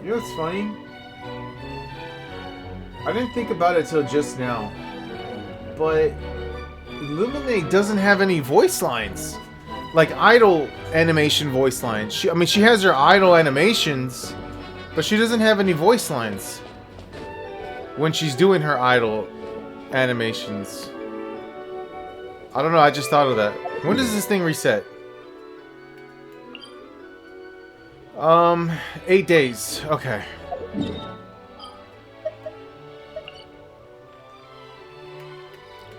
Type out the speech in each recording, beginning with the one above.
You know what's funny? I didn't think about it till just now, but Illuminate doesn't have any voice lines, like idle animation voice lines. She has her idle animations, but she doesn't have any voice lines when she's doing her idle animations. I don't know. I just thought of that. When does this thing reset? 8 days. Okay.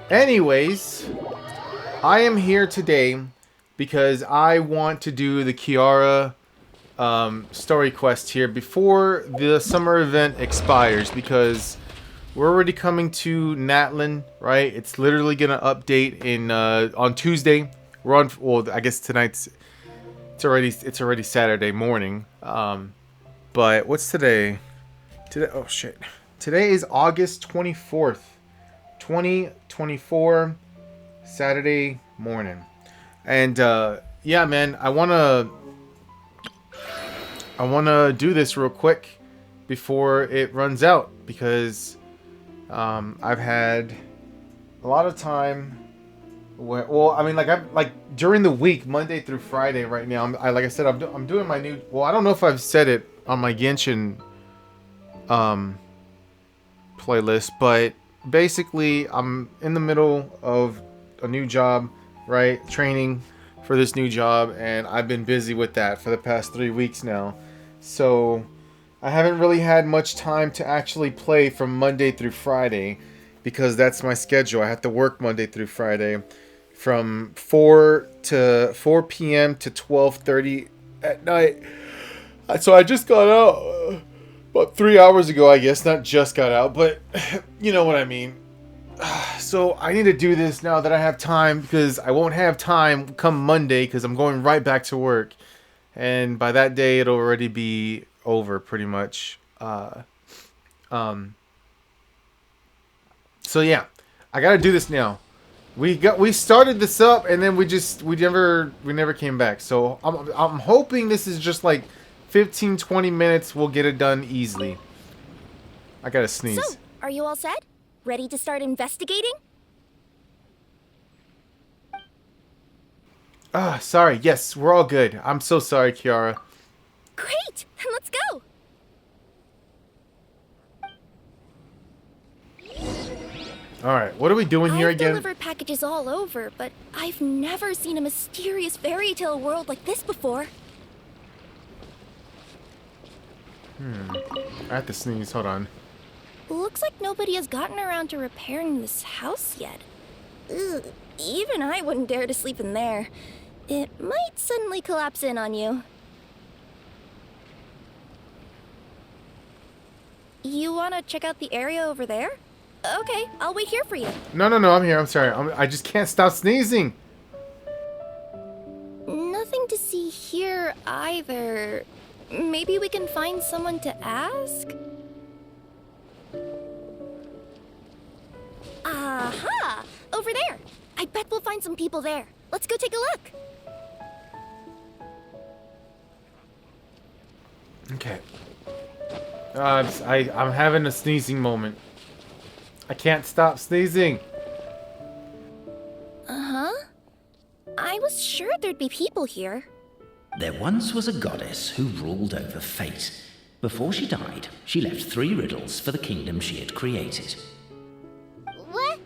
Anyways, I am here today because I want to do the Kiara story quest here before the summer event expires, because we're already coming to Natlin, right? It's literally gonna update in on Tuesday. We're on. Well, I guess tonight's. It's already Saturday morning. But what's today? Today. Oh shit. Today is August 24th, 2024, Saturday morning. And yeah, man, I wanna do this real quick before it runs out, because I've had a lot of time. Well, I mean, like during the week, Monday through Friday. Right now, like I said, I'm doing my new. Well, I don't know if I've said it on my Genshin playlist, but basically, I'm in the middle of a new job, right? Training for this new job, and I've been busy with that for the past 3 weeks now. So I haven't really had much time to actually play from Monday through Friday, because that's my schedule. I have to work Monday through Friday from 4 p.m. to 12:30 at night. So I just got out about 3 hours ago, I guess. Not just got out, but you know what I mean. So I need to do this now that I have time, because I won't have time come Monday, because I'm going right back to work. And by that day, it'll already be over, pretty much. So yeah, I gotta do this now. We started this up, and then we never came back. So I'm hoping this is just like 15-20 minutes. We'll get it done easily. I gotta sneeze. So, are you all set? Ready to start investigating? Sorry. Yes, we're all good. I'm so sorry, Kiara. Great! Let's go! Alright, what are we doing here again? I've delivered packages all over, but I've never seen a mysterious fairy tale world like this before. I have to sneeze. Hold on. Looks like nobody has gotten around to repairing this house yet. Ugh, even I wouldn't dare to sleep in there. It might suddenly collapse in on you. You want to check out the area over there? Okay, I'll wait here for you. No, I'm here. I'm sorry. I just can't stop sneezing. Nothing to see here either. Maybe we can find someone to ask? Aha! Over there! I bet we'll find some people there. Let's go take a look. Okay. I'm having a sneezing moment. I can't stop sneezing. Uh-huh. I was sure there'd be people here. There once was a goddess who ruled over fate. Before she died, she left 3 riddles for the kingdom she had created. What?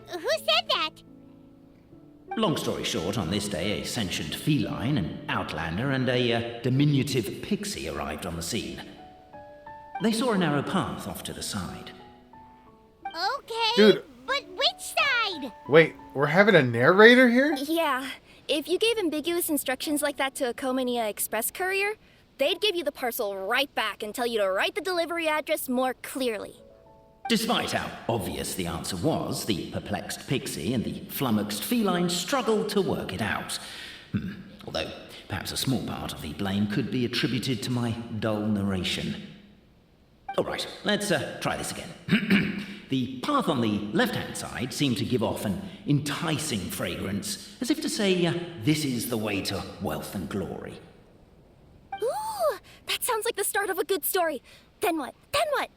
Who said that? Long story short, on this day, a sentient feline, an outlander, and a diminutive pixie arrived on the scene. They saw a narrow path off to the side. Okay, Dude. but which side? Wait, we're having a narrator here? Yeah, if you gave ambiguous instructions like that to a Comania Express courier, they'd give you the parcel right back and tell you to write the delivery address more clearly. Despite how obvious the answer was, the perplexed pixie and the flummoxed feline struggled to work it out. Although, perhaps a small part of the blame could be attributed to my dull narration. All right, let's try this again. The path on the left-hand side seemed to give off an enticing fragrance, as if to say, this is the way to wealth and glory. Ooh, that sounds like the start start of a good story. Then what? Then what?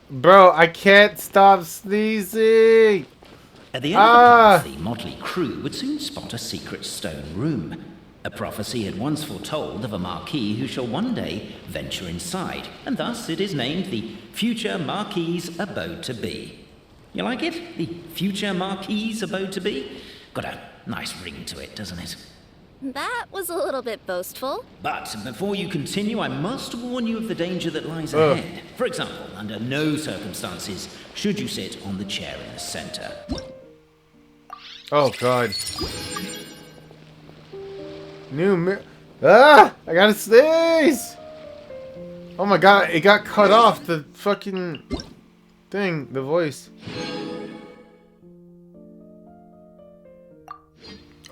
Bro, I can't stop sneezing. At the end of the path, the motley crew would soon spot a secret stone room. A prophecy had once foretold of a Marquis who shall one day venture inside, and thus it is named the future Marquis's abode to be. You like it? The future Marquis's abode to be? Got a nice ring to it, doesn't it? That was a little bit boastful. But before you continue, I must warn you of the danger that lies ahead. For example, under no circumstances should you sit on the chair in the center. Oh god. I gotta sneeze! Oh my god, it got cut off, the fucking thing, the voice.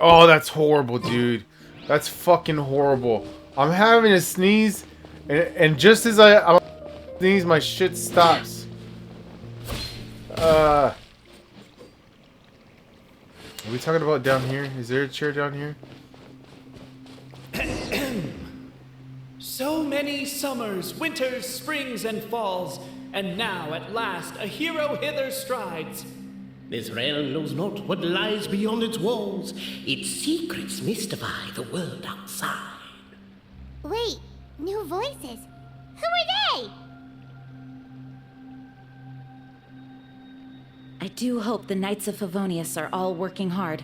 Oh, that's horrible, dude. That's fucking horrible. I'm having a sneeze, and just as I'm sneeze, my shit stops. Are we talking about down here? Is there a chair down here? So many summers, winters, springs, and falls, and now at last a hero hither strides. This realm knows not what lies beyond its walls. Its secrets mystify the world outside. Wait, new voices. Who are they? I do hope the Knights of Favonius are all working hard.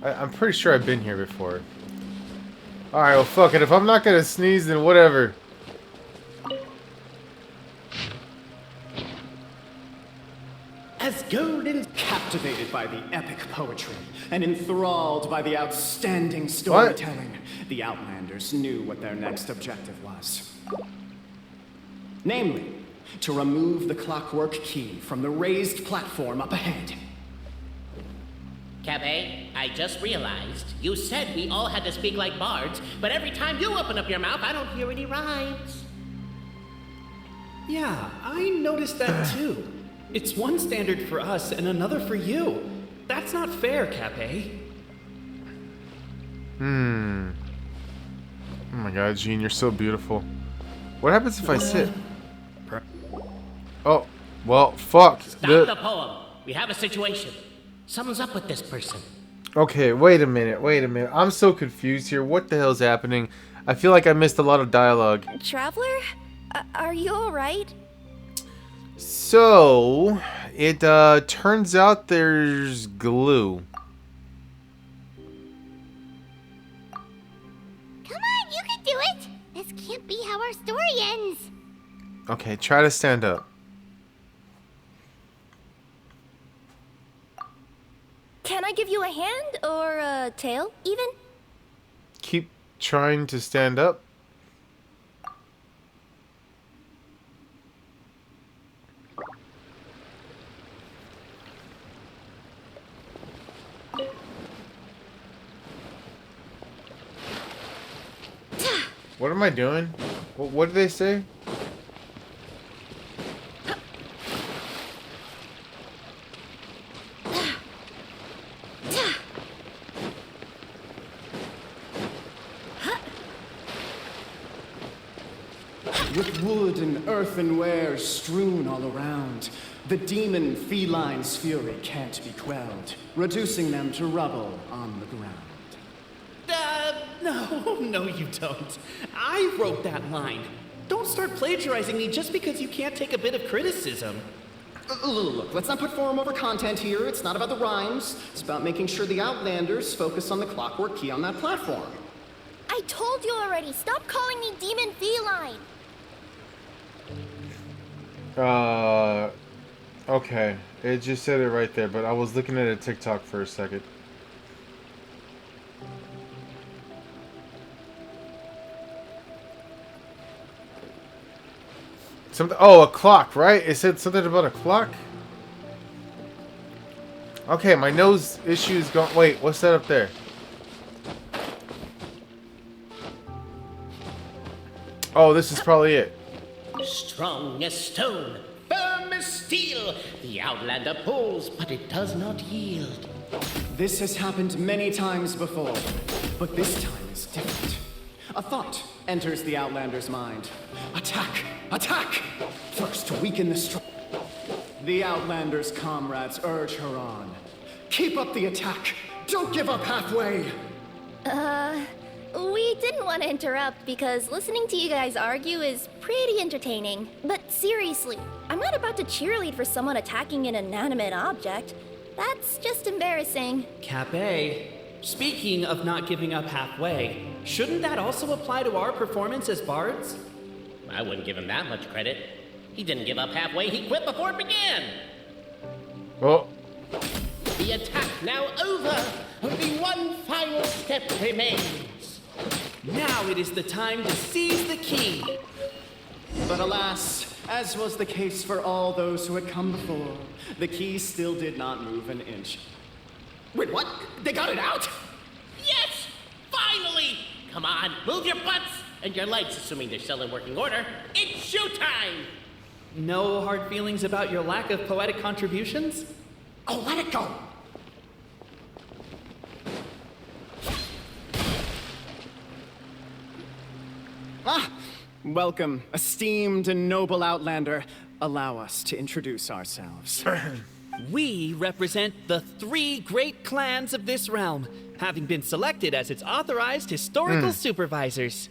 I'm pretty sure I've been here before. Alright, well fuck it. If I'm not gonna sneeze, then whatever. As Golden captivated by the epic poetry and enthralled by the outstanding storytelling, the Outlanders knew what their next objective was. Namely, to remove the clockwork key from the raised platform up ahead. Cabe, I just realized you said we all had to speak like bards, but every time you open up your mouth, I don't hear any rhymes. Yeah, I noticed that too. It's one standard for us and another for you. That's not fair, Cape. Oh my god, Jean, you're so beautiful. What happens if I sit? Oh, well, fuck. Stop the poem. We have a situation. Something's up with this person. Okay, wait a minute. I'm so confused here. What the hell's happening? I feel like I missed a lot of dialogue. Traveler? Are you alright? So, it turns out there's glue. Come on, you can do it! This can't be how our story ends. Okay, try to stand up. Can I give you a hand or a tail, even? Keep trying to stand up. What am I doing? What did they say? With wood and earthenware strewn all around, the demon feline's fury can't be quelled, reducing them to rubble on the ground. No, you don't. I wrote that line. Don't start plagiarizing me just because you can't take a bit of criticism. Look, let's not put form over content here. It's not about the rhymes. It's about making sure the Outlanders focus on the clockwork key on that platform. I told you already. Stop calling me Demon Feline. Okay. It just said it right there, but I was looking at a TikTok for a second. Something. Oh, a clock, right? It said something about a clock. Okay, my nose issue's gone. Wait, what's that up there? Oh, this is probably it. Strong as stone, firm as steel. steel. The Outlander pulls, but it does not yield. This has happened many times before, but this time is different. A thought enters the Outlander's mind. Attack! Attack! First, weaken the strong. The Outlander's comrades urge her on. Keep up the attack! Don't give up halfway! We didn't want to interrupt because listening to you guys argue is pretty entertaining. But seriously, I'm not about to cheerlead for someone attacking an inanimate object. That's just embarrassing. Cape, speaking of not giving up halfway, shouldn't that also apply to our performance as bards? I wouldn't give him that much credit. He didn't give up halfway, he quit before it began! Oh. The attack now over! Only one final step remains! Now it is the time to seize the key! But alas, as was the case for all those who had come before, the key still did not move an inch. Wait, what? They got it out? Yes! Finally! Come on, move your butts! And your legs, assuming they're still in working order. It's showtime! No hard feelings about your lack of poetic contributions? Oh, let it go! Ah! Welcome, esteemed and noble Outlander. Allow us to introduce ourselves. We represent the 3 great clans of this realm, having been selected as its authorized historical supervisors.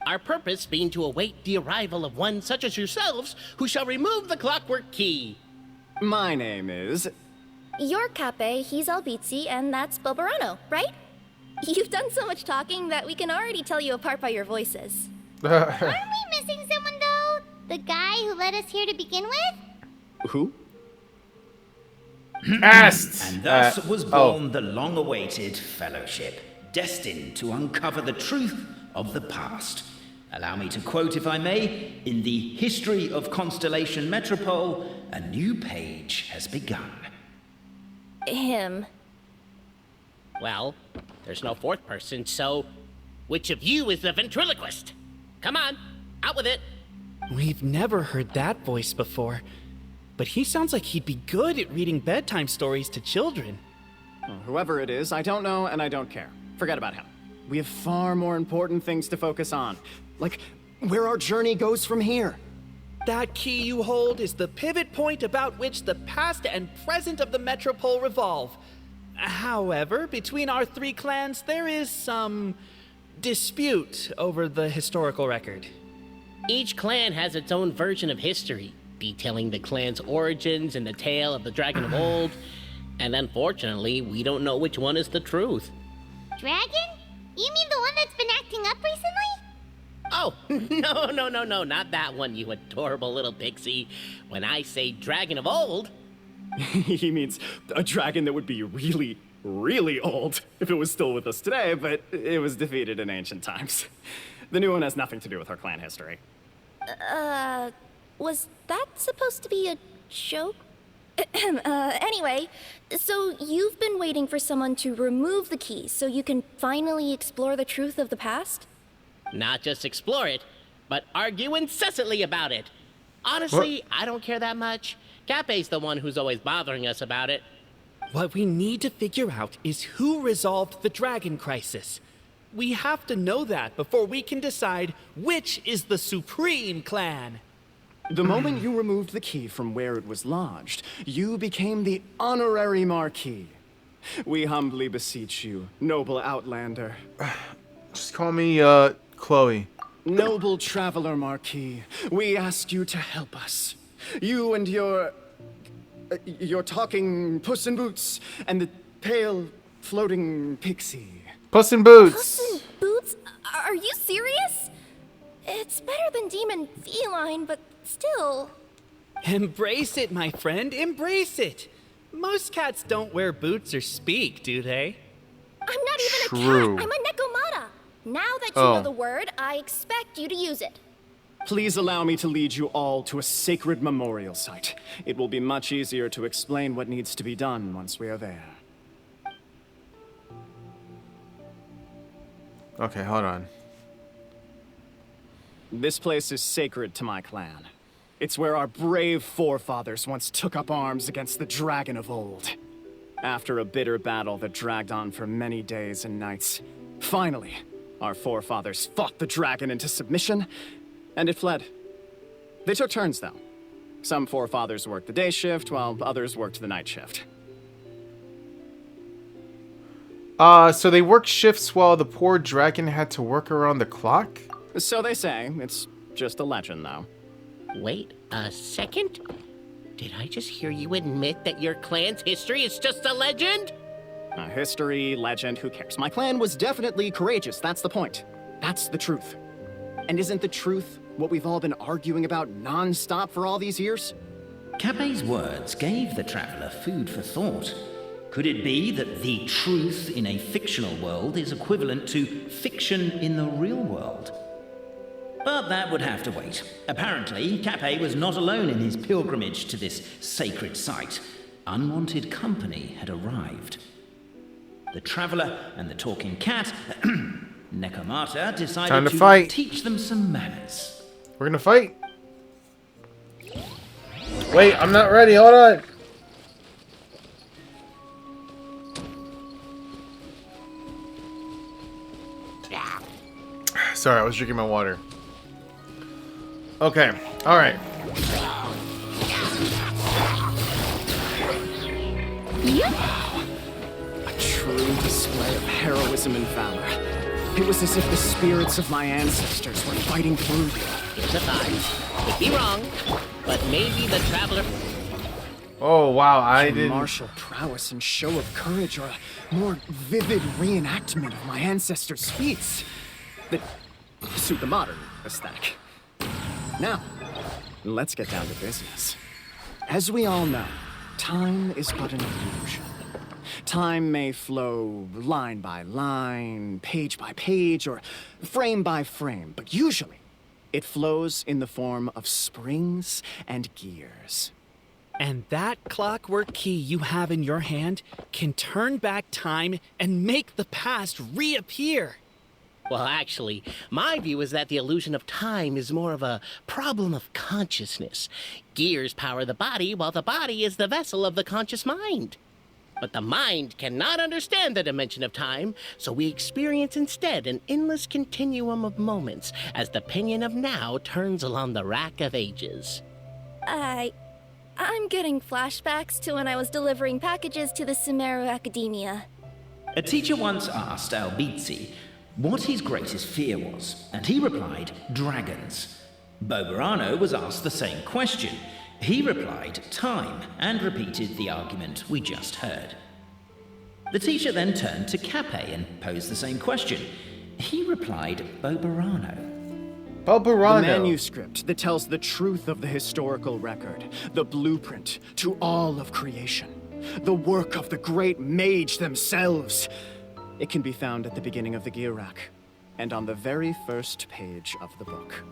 Our purpose being to await the arrival of one such as yourselves who shall remove the clockwork key. My name is... You're Cape, he's Albizzi, and that's Bobarano, right? You've done so much talking that we can already tell you apart by your voices. Aren't we missing someone, though? The guy who led us here to begin with? Who? Asked. And thus was born the long-awaited fellowship, destined to uncover the truth of the past. Allow me to quote, if I may, in the history of Constellation Metropole, a new page has begun. Him. Well, there's no fourth person, so which of you is the ventriloquist? Come on, out with it. We've never heard that voice before, but he sounds like he'd be good at reading bedtime stories to children. Well, whoever it is, I don't know and I don't care. Forget about him. We have far more important things to focus on. Like, where our journey goes from here. That key you hold is the pivot point about which the past and present of the Metropole revolve. However, between our 3 clans, there is some dispute over the historical record. Each clan has its own version of history, detailing the clan's origins and the tale of the Dragon of Old, and unfortunately, we don't know which one is the truth. Dragon? You mean the one that's been acting up recently? Oh, no, not that one, you adorable little pixie. When I say Dragon of Old... He means a dragon that would be really, really old if it was still with us today, but it was defeated in ancient times. The new one has nothing to do with our clan history. Was that supposed to be a joke? Anyway, so you've been waiting for someone to remove the key so you can finally explore the truth of the past? Not just explore it, but argue incessantly about it. Honestly, I don't care that much. Cape's the one who's always bothering us about it. What we need to figure out is who resolved the dragon crisis. We have to know that before we can decide which is the supreme clan. The moment you removed the key from where it was lodged, you became the honorary Marquis. We humbly beseech you, noble Outlander. Just call me, Chloe. Noble Traveler Marquis, we ask you to help us. You and your talking Puss in Boots and the pale floating pixie. Puss in Boots. Puss in Boots? Are you serious? It's better than demon feline, but still. Embrace it, my friend, embrace it. Most cats don't wear boots or speak, do they? I'm not even True. a cat, I'm a Nekomata. Now that you know the word, I expect you to use it. Please allow me to lead you all to a sacred memorial site. It will be much easier to explain what needs to be done once we are there. Okay, hold on. This place is sacred to my clan. It's where our brave forefathers once took up arms against the dragon of old. After a bitter battle that dragged on for many days and nights, finally, our forefathers fought the dragon into submission, and it fled. They took turns, though. Some forefathers worked the day shift, while others worked the night shift. So they worked shifts while the poor dragon had to work around the clock? So they say. It's just a legend, though. Wait a second. Did I just hear you admit that your clan's history is just a legend? History, legend, who cares? My clan was definitely courageous, that's the point. That's the truth. And isn't the truth what we've all been arguing about non-stop for all these years? Capet's words gave the traveler food for thought. Could it be that the truth in a fictional world is equivalent to fiction in the real world? But that would have to wait. Apparently, Capet was not alone in his pilgrimage to this sacred site. Unwanted company had arrived. The traveler and the talking cat, Nekomata, decided Time to to fight. teach them some manners. We're gonna fight. Wait, I'm not ready. Hold on. Sorry, I was drinking my water. Okay, all right. A true display of heroism and valor. It was as if the spirits of my ancestors were fighting through you. Here's a thought. Could be wrong, but maybe the traveler... Oh wow, I Some didn't. martial prowess and show of courage, or a more vivid reenactment of my ancestors' feats that suit the modern aesthetic. Now, let's get down to business. As we all know, time is but an illusion. Time may flow line by line, page by page, or frame by frame, but usually it flows in the form of springs and gears. And that clockwork key you have in your hand can turn back time and make the past reappear. Well, actually, my view is that the illusion of time is more of a problem of consciousness. Gears power the body, while the body is the vessel of the conscious mind. But the mind cannot understand the dimension of time, so we experience instead an endless continuum of moments as the pinion of now turns along the rack of ages. I'm getting flashbacks to when I was delivering packages to the Sumeru Academia. A teacher once asked Albizzi what his greatest fear was, and he replied, dragons. Boberano was asked the same question. He replied, time, and repeated the argument we just heard. The teacher then turned to Capet and posed the same question. He replied, Boberano. Boberano. The manuscript that tells the truth of the historical record, the blueprint to all of creation, the work of the great mage themselves. It can be found at the beginning of the gear rack, and on the very first page of the book.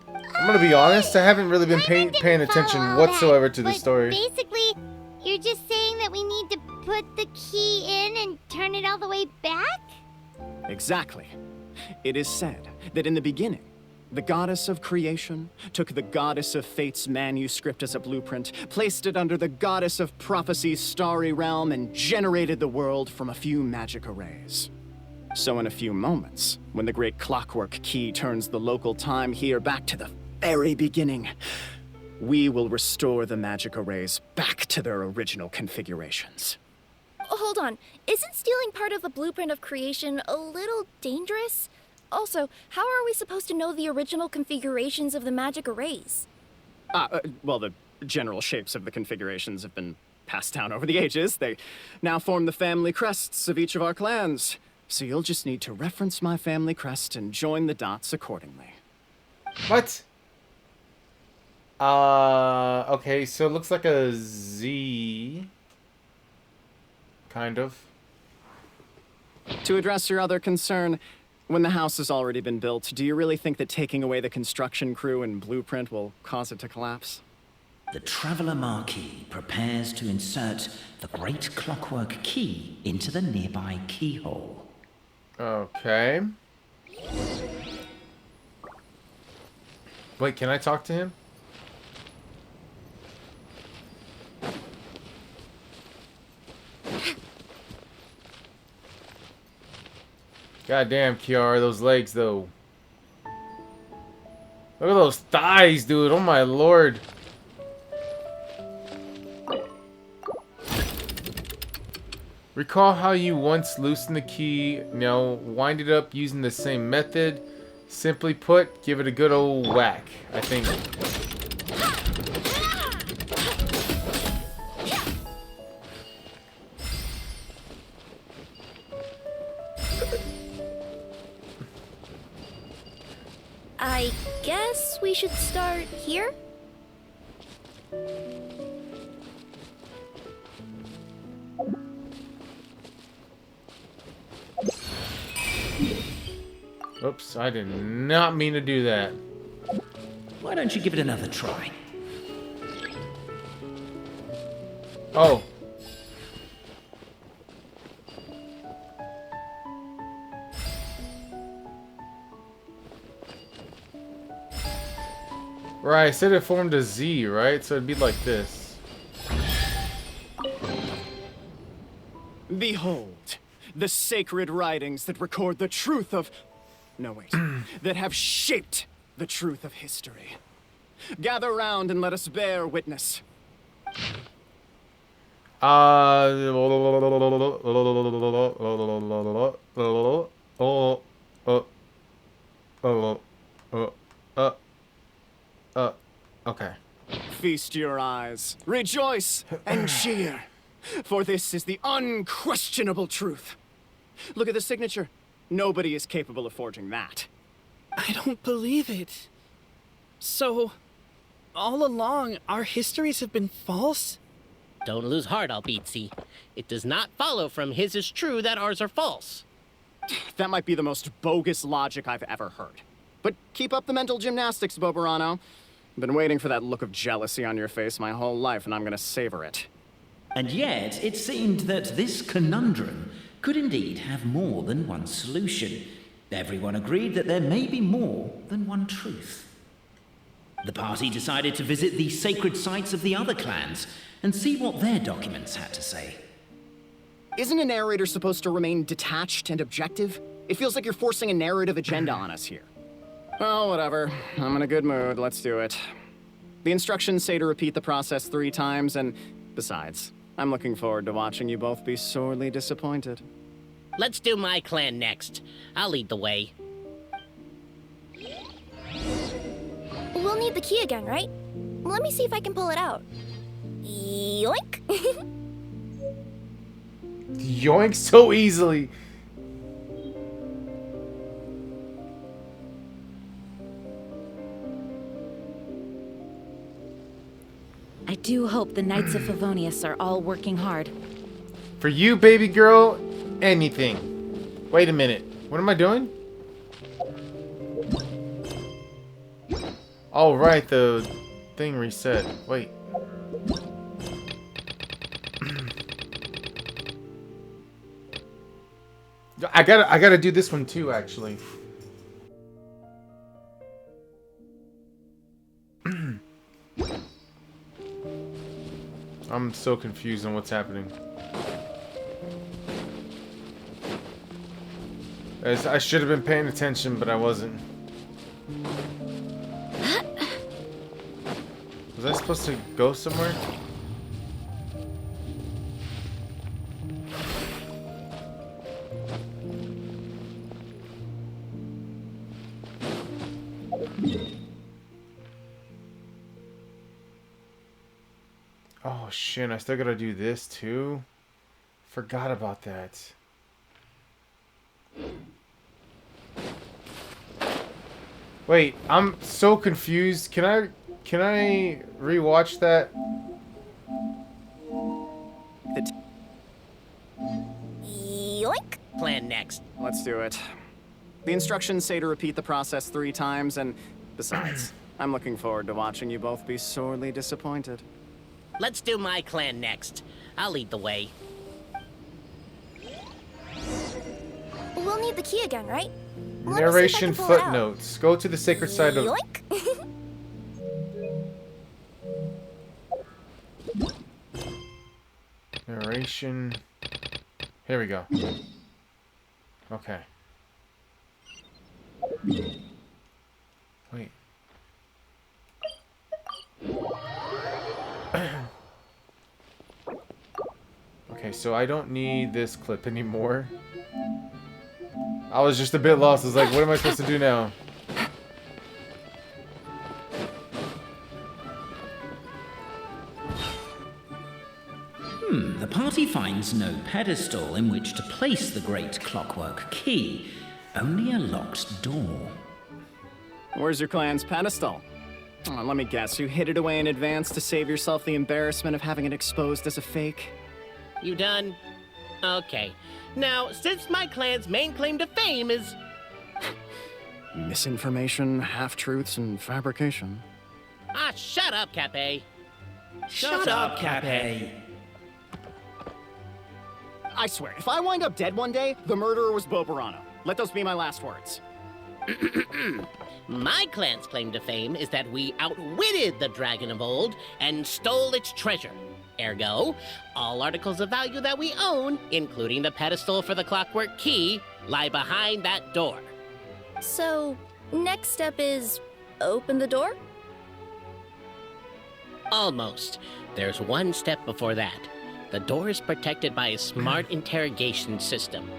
I'm gonna be honest, I haven't really been paying attention Follow all whatsoever that, to the but story. Basically, you're just saying that we need to put the key in and turn it all the way back? Exactly. It is said that in the beginning, the goddess of creation took the goddess of fate's manuscript as a blueprint, placed it under the goddess of prophecy's starry realm, and generated the world from a few magic arrays. So in a few moments, when the great clockwork key turns the local time here back to the very beginning, we will restore the magic arrays back to their original configurations. Hold on, isn't stealing part of the blueprint of creation a little dangerous? Also, how are we supposed to know the original configurations of the magic arrays? Well, the general shapes of the configurations have been passed down over the ages. They now form the family crests of each of our clans. So you'll just need to reference my family crest and join the dots accordingly. What? Okay, so it looks like a Z. Kind of. To address your other concern, when the house has already been built, do you really think that taking away the construction crew and blueprint will cause it to collapse? The Traveller Marquis prepares to insert the great clockwork key into the nearby keyhole. Okay. Wait, can I talk to him? Goddamn, Kiara, those legs though. Look at those thighs, dude. Oh my lord. Recall how you once loosened the key. Now wind it up using the same method. Simply put, give it a good old whack, I think. I guess we should start here? Oops, I did not mean to do that. Why don't you give it another try? Oh. Right, I said it formed a Z, right? So it'd be like this. Behold, the sacred writings that record the truth of... No, wait. That have shaped the truth of history. Gather round and let us bear witness. Okay. Feast your eyes, rejoice, and cheer. For this is the unquestionable truth. Look at the signature. Nobody is capable of forging that. I don't believe it. So, all along, our histories have been false? Don't lose heart, Albizzi. It does not follow from his is true that ours are false. That might be the most bogus logic I've ever heard. But keep up the mental gymnastics, Boberano. I've been waiting for that look of jealousy on your face my whole life, and I'm gonna savor it. And yet, it seemed that this conundrum could indeed have more than one solution. Everyone agreed that there may be more than one truth. The party decided to visit the sacred sites of the other clans and see what their documents had to say. Isn't a narrator supposed to remain detached and objective? It feels like you're forcing a narrative agenda on us here. Well, whatever. I'm in a good mood. Let's do it. The instructions say to repeat the process 3 times, and besides, I'm looking forward to watching you both be sorely disappointed. Let's do my clan next. I'll lead the way. We'll need the key again, right? Let me see if I can pull it out. Yoink! Yoink so easily. I do hope the Knights of Favonius are all working hard. For you, baby girl, anything. Wait a minute. What am I doing? Oh, right, the thing reset. Wait. I gotta do this one too, actually. I'm so confused on what's happening. I should have been paying attention, but I wasn't. Was I supposed to go somewhere? Oh shit, I still gotta do this too? Forgot about that. Wait, I'm so confused. Can I rewatch that? Yoink! Clan next. Let's do it. The instructions say to repeat the process 3 times, and besides, I'm looking forward to watching you both be sorely disappointed. Let's do my clan next. I'll lead the way. We'll need the key again, right? Narration footnotes. Go to the sacred site of... Yoink! Narration... Here we go. Okay. Wait. Okay, so I don't need this clip anymore. I was just a bit lost. I was like, what am I supposed to do now? The party finds no pedestal in which to place the great clockwork key, only a locked door. Where's your clan's pedestal? Oh, let me guess, you hid it away in advance to save yourself the embarrassment of having it exposed as a fake? You done? Okay. Now, since my clan's main claim to fame is... Misinformation, half-truths, and fabrication. Ah, shut up, Cape. Shut up, Cape. I swear, if I wind up dead one day, the murderer was Boberano. Let those be my last words. My clan's claim to fame is that we outwitted the dragon of old and stole its treasure. Ergo, all articles of value that we own, including the pedestal for the clockwork key, lie behind that door. So, next step is open the door? Almost. There's one step before that. The door is protected by a smart interrogation system.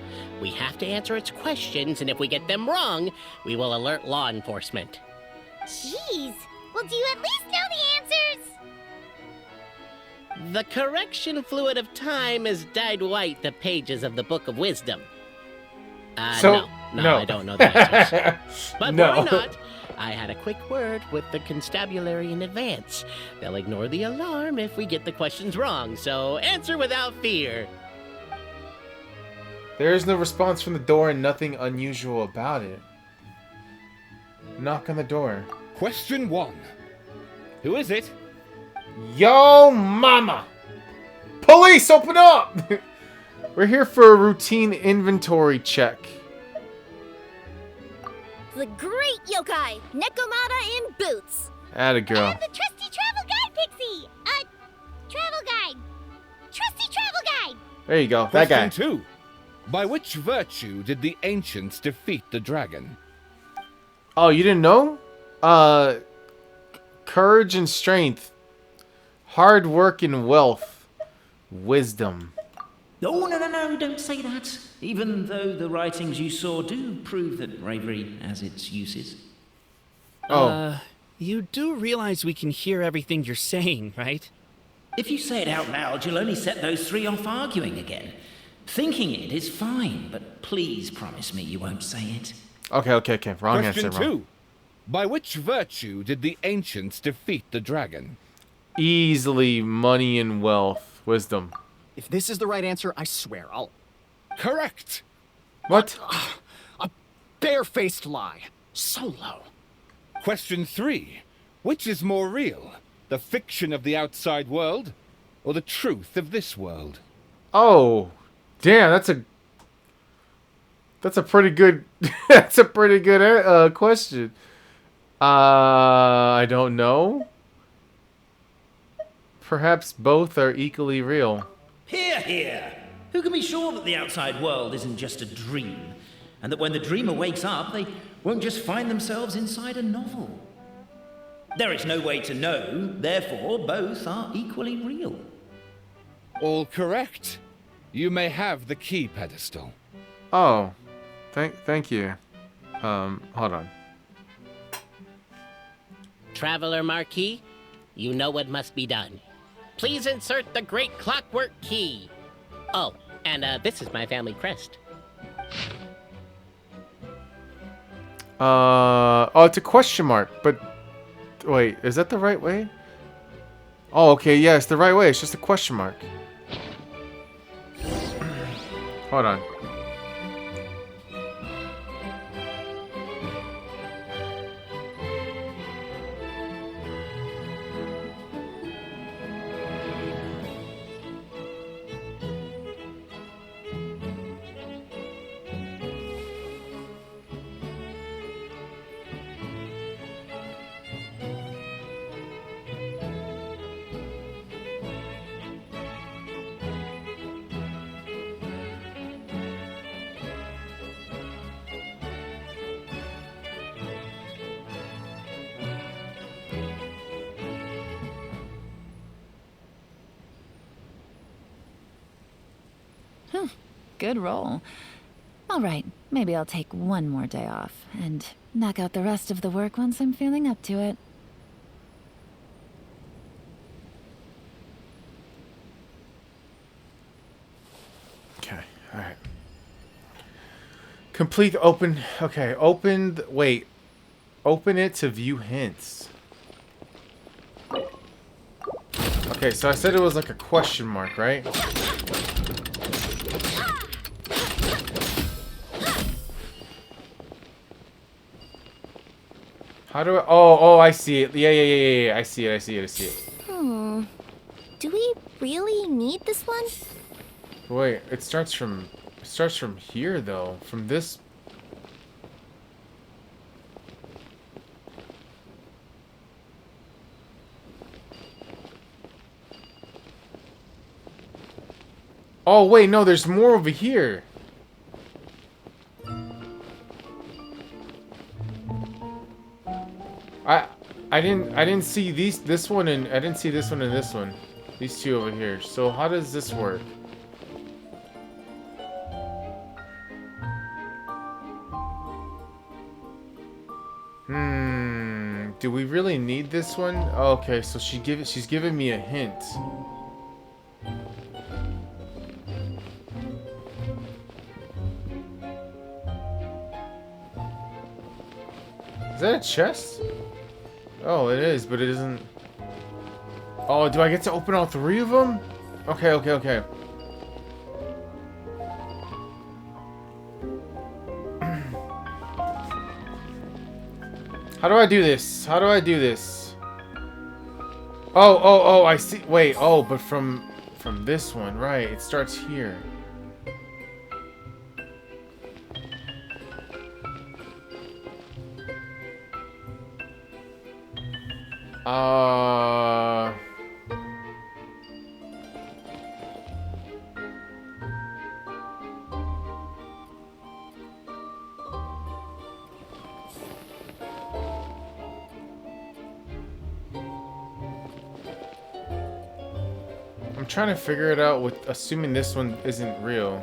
We have to answer its questions, and if we get them wrong, we will alert law enforcement. Jeez. Well, do you at least know the answers? The correction fluid of time has dyed white the pages of the Book of Wisdom. No, I don't know the answers. But No. why not? I had a quick word with the constabulary in advance. They'll ignore the alarm if we get the questions wrong, so answer without fear. There is no response from the door and nothing unusual about it. Knock on the door. Question 1. Who is it? Yo, mama! Police, open up! We're here for a routine inventory check. The great yokai, Nekomata in boots. Atta girl. The trusty travel guide, Pixie! Travel guide. Trusty travel guide! There you go, that guy. Question 2. By which virtue did the ancients defeat the dragon? Oh, you didn't know? Courage and strength. Hard work and wealth. Wisdom. Oh, no, don't say that. Even though the writings you saw do prove that bravery has its uses. Oh. You do realize we can hear everything you're saying, right? If you say it out loud, you'll only set those three off arguing again. Thinking it is fine, but please promise me you won't say it. Okay. Wrong Question answer. 2. Wrong. By which virtue did the ancients defeat the dragon? Easily money and wealth. Wisdom. If this is the right answer, I swear I'll... Correct! What? A barefaced lie. So low. Question 3. Which is more real? The fiction of the outside world, or the truth of this world? Oh. Damn, that's a pretty good that's a pretty good question. I don't know. Perhaps both are equally real. Hear, hear! Who can be sure that the outside world isn't just a dream? And that when the dreamer wakes up, they won't just find themselves inside a novel? There is no way to know, therefore both are equally real. All correct. You may have the key pedestal. Oh. Thank you. Hold on. Traveler Marquis, you know what must be done. Please insert the great clockwork key. Oh, and this is my family crest. Oh, it's a question mark, but wait, is that the right way? Oh, okay, yeah, it's the right way. It's just a question mark. Hold on. Good roll. All right, maybe I'll take one more day off and knock out the rest of the work once I'm feeling up to it. Okay, alright. Complete open. Okay, opened. Wait. Open it to view hints. Okay, so I said it was like a question mark, right? How do I... Oh, I see it. Yeah. I see it. Do we really need this one? Wait, it starts from here though. From this. Oh wait, no, there's more over here. I didn't see this one and I didn't see this one and this one. These two over here. So how does this work? Do we really need this one? Okay, so she's giving me a hint. Is that a chest? Oh, it is, but it isn't. Oh, do I get to open all three of them? Okay. How do I do this? Oh, I see. Wait, oh, but from this one, right? It starts here. I'm trying to figure it out with assuming this one isn't real.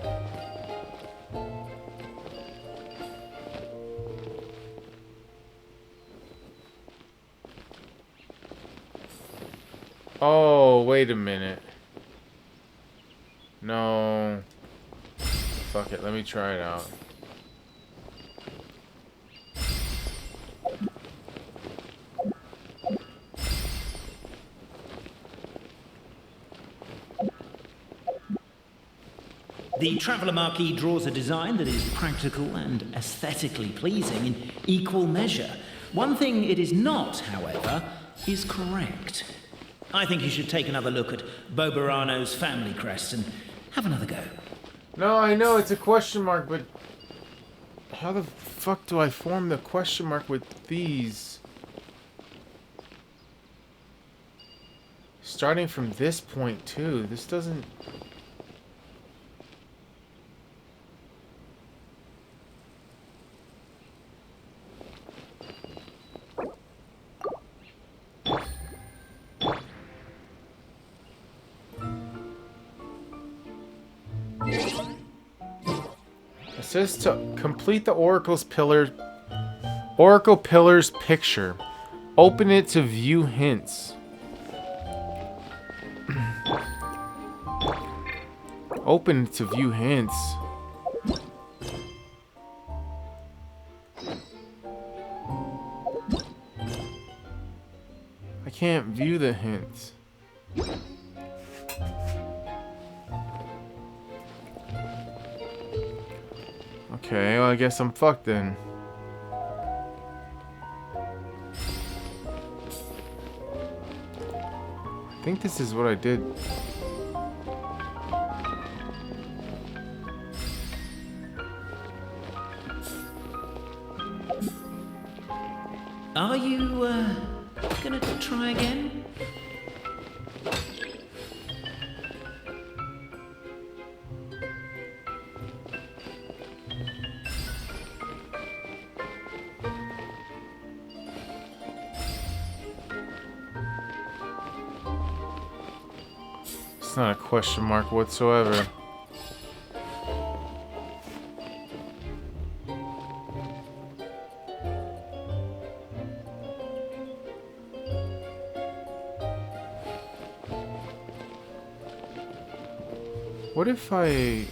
Oh, wait a minute. No. Fuck it, let me try it out. The Traveller Marquee draws a design that is practical and aesthetically pleasing in equal measure. One thing it is not, however, is correct. I think you should take another look at Boberano's family crest and have another go. No, I know it's a question mark, but how the fuck do I form the question mark with these? Starting from this point too, this doesn't... It says to complete the Oracle Pillar's picture. Open it to view hints. Open it to view hints. I can't view the hints. Okay, well, I guess I'm fucked then. I think this is what I did. Are you, gonna try again? It's not a question mark whatsoever. What if I...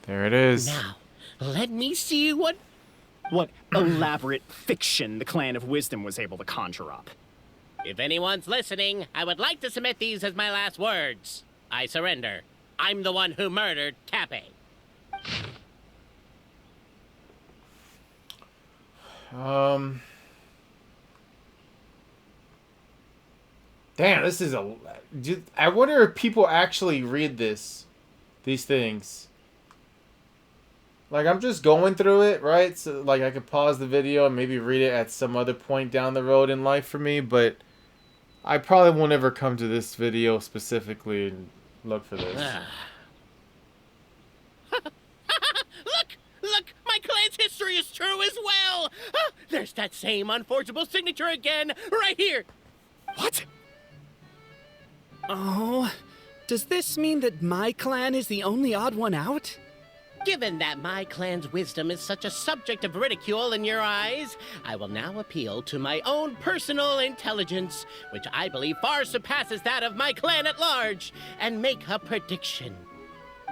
There it is. Now, let me see what... What elaborate fiction the Clan of Wisdom was able to conjure up. If anyone's listening, I would like to submit these as my last words. I surrender. I'm the one who murdered Cappe. Damn, this is a... I wonder if people actually read these things. Like, I'm just going through it, right? So, like, I could pause the video and maybe read it at some other point down the road in life for me, but I probably won't ever come to this video specifically and look for this. Look! My clan's history is true as well! There's that same unforgeable signature again, right here! What? Oh, does this mean that my clan is the only odd one out? Given that my clan's wisdom is such a subject of ridicule in your eyes, I will now appeal to my own personal intelligence, which I believe far surpasses that of my clan at large, and make a prediction.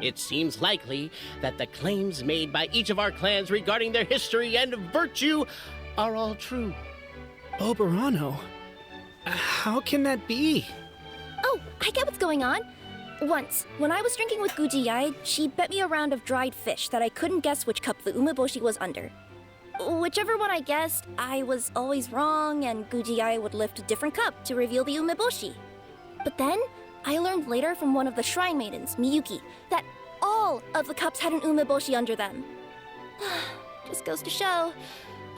It seems likely that the claims made by each of our clans regarding their history and virtue are all true. Boberano? How can that be? Oh, I get what's going on. Once, when I was drinking with Gujiyai, she bet me a round of dried fish that I couldn't guess which cup the umeboshi was under. Whichever one I guessed, I was always wrong, and Gujiyai would lift a different cup to reveal the umeboshi. But then, I learned later from one of the shrine maidens, Miyuki, that all of the cups had an umeboshi under them. Just goes to show,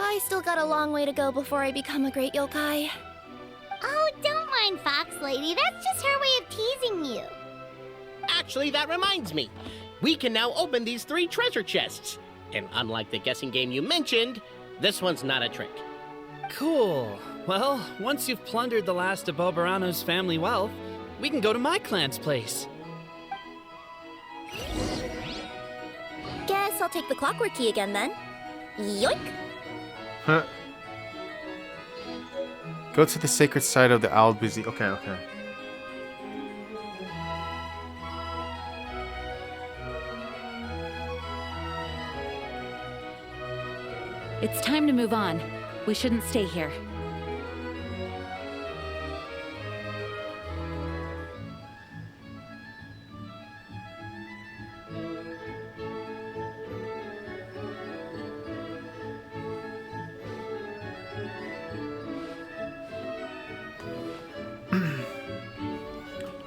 I still got a long way to go before I become a great yokai. Oh, don't mind Fox Lady. That's just her way of teasing you. Actually, that reminds me. We can now open these 3 treasure chests. And unlike the guessing game you mentioned, this one's not a trick. Cool. Well, once you've plundered the last of Boberano's family wealth, we can go to my clan's place. Guess I'll take the clockwork key again then. Yoink! Huh. Go to the sacred site of the Owl Busy. Okay. It's time to move on. We shouldn't stay here.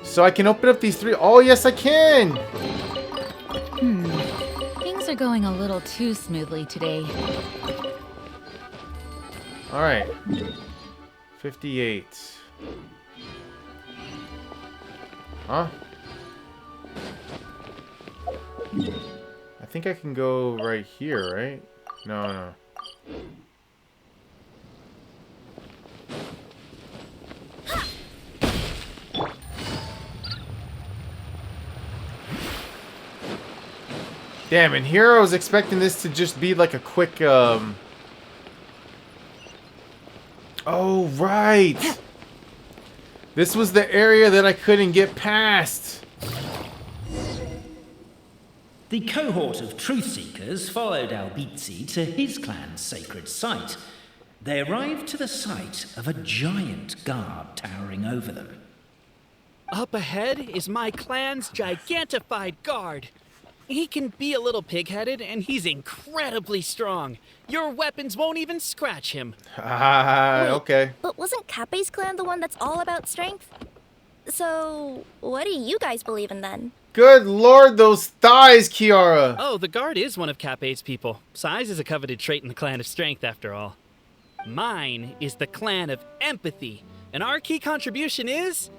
So I can open up these 3. Oh, yes, I can! Things are going a little too smoothly today. Alright. 58. Huh? I think I can go right here, right? No. Damn, and here I was expecting this to just be like a quick, Oh, right! This was the area that I couldn't get past! The cohort of truth seekers followed Albizzi to his clan's sacred site. They arrived to the site of a giant guard towering over them. Up ahead is my clan's gigantified guard. He can be a little pig-headed, and he's incredibly strong. Your weapons won't even scratch him. Okay. But wasn't Kappe's clan the one that's all about strength? So, what do you guys believe in then? Good lord, those thighs, Kiara! Oh, the guard is one of Kappe's people. Size is a coveted trait in the clan of strength, after all. Mine is the clan of empathy, and our key contribution is...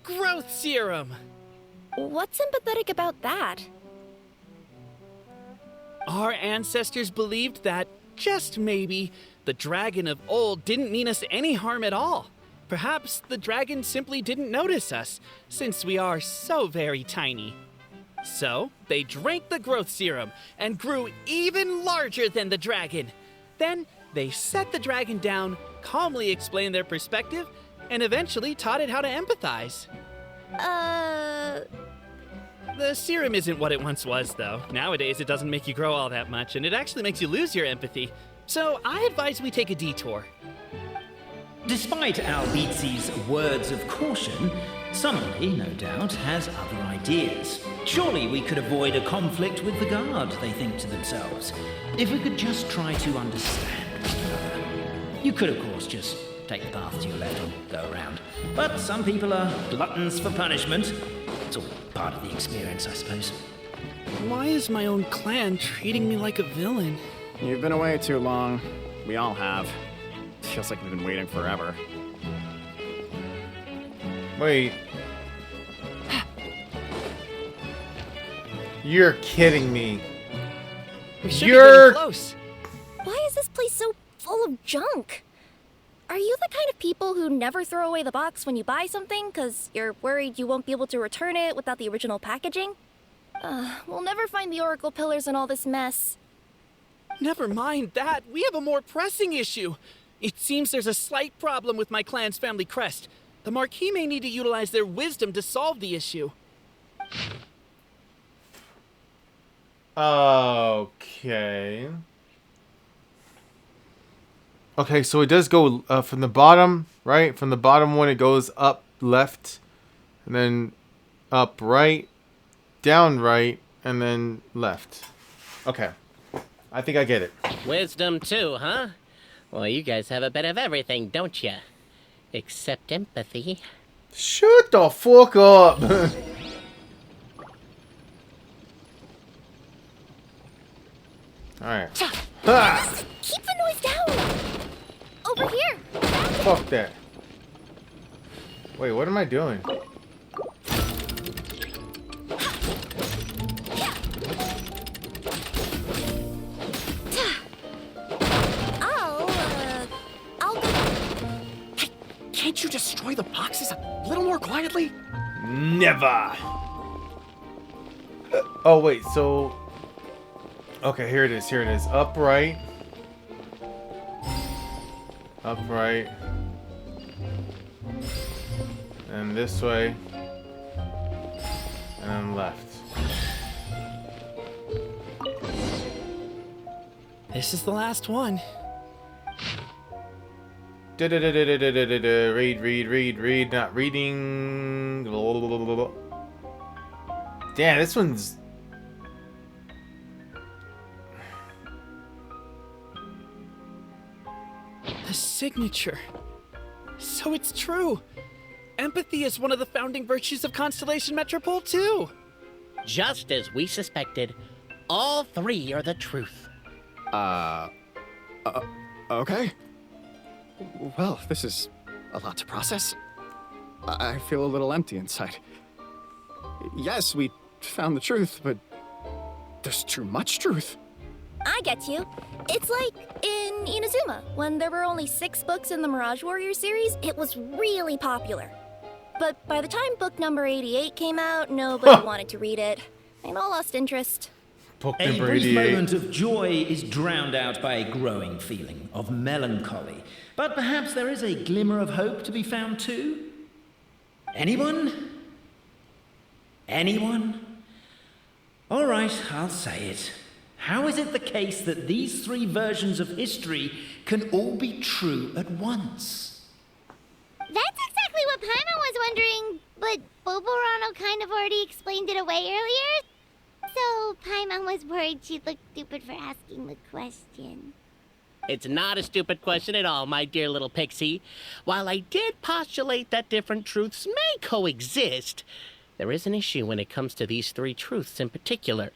growth serum! What's sympathetic about that? Our ancestors believed that, just maybe, the dragon of old didn't mean us any harm at all. Perhaps the dragon simply didn't notice us, since we are so very tiny. So, they drank the growth serum and grew even larger than the dragon. Then they set the dragon down, calmly explained their perspective, and eventually taught it how to empathize. The serum isn't what it once was, though. Nowadays, it doesn't make you grow all that much, and it actually makes you lose your empathy. So I advise we take a detour. Despite Albizzi's words of caution, somebody, no doubt, has other ideas. Surely we could avoid a conflict with the guard, they think to themselves, if we could just try to understand one another. You could, of course, just take the path to your left and go around. But some people are gluttons for punishment. It's all part of the experience, I suppose. Why is my own clan treating me like a villain? You've been away too long. We all have. Feels like we've been waiting forever. Wait. You're kidding me. We should be getting close. Why is this place so full of junk? Are you the kind of people who never throw away the box when you buy something because you're worried you won't be able to return it without the original packaging? We'll never find the Oracle Pillars in all this mess. Never mind that. We have a more pressing issue. It seems there's a slight problem with my clan's family crest. The Marquis may need to utilize their wisdom to solve the issue. Okay. Okay, so it does go from the bottom, right? From the bottom one, it goes up left, and then up right, down right, and then left. Okay. I think I get it. Wisdom too, huh? Well, you guys have a bit of everything, don't you? Except empathy. Shut the fuck up! Alright. Ha! Keep the noise down! Over here! Fuck that. Wait, what am I doing? I'll go. Hey, can't you destroy the boxes a little more quietly? Never! Oh, wait, so... Okay, here it is, here it is. Upright. Upright. And this way. And then left. This is the last one. Read, not reading. Damn, this one's... The signature. So it's true. Empathy is one of the founding virtues of Constellation Metropole, too. Just as we suspected, all three are the truth. Okay. Well, this is a lot to process. I feel a little empty inside. Yes, we found the truth, but there's too much truth. I get you. It's like in Inazuma, when there were only 6 books in the Mirage Warrior series, it was really popular. But by the time book number 88 came out, nobody wanted to read it. They all lost interest. Book A number brief 88. moment of joy is drowned out by a growing feeling of melancholy. But perhaps there is a glimmer of hope to be found too? Anyone? Anyone? All right, I'll say it. How is it the case that these 3 versions of history can all be true at once? That's exactly what Paimon was wondering, but Boborano kind of already explained it away earlier. So Paimon was worried she'd look stupid for asking the question. It's not a stupid question at all, my dear little pixie. While I did postulate that different truths may coexist, there is an issue when it comes to these 3 truths in particular.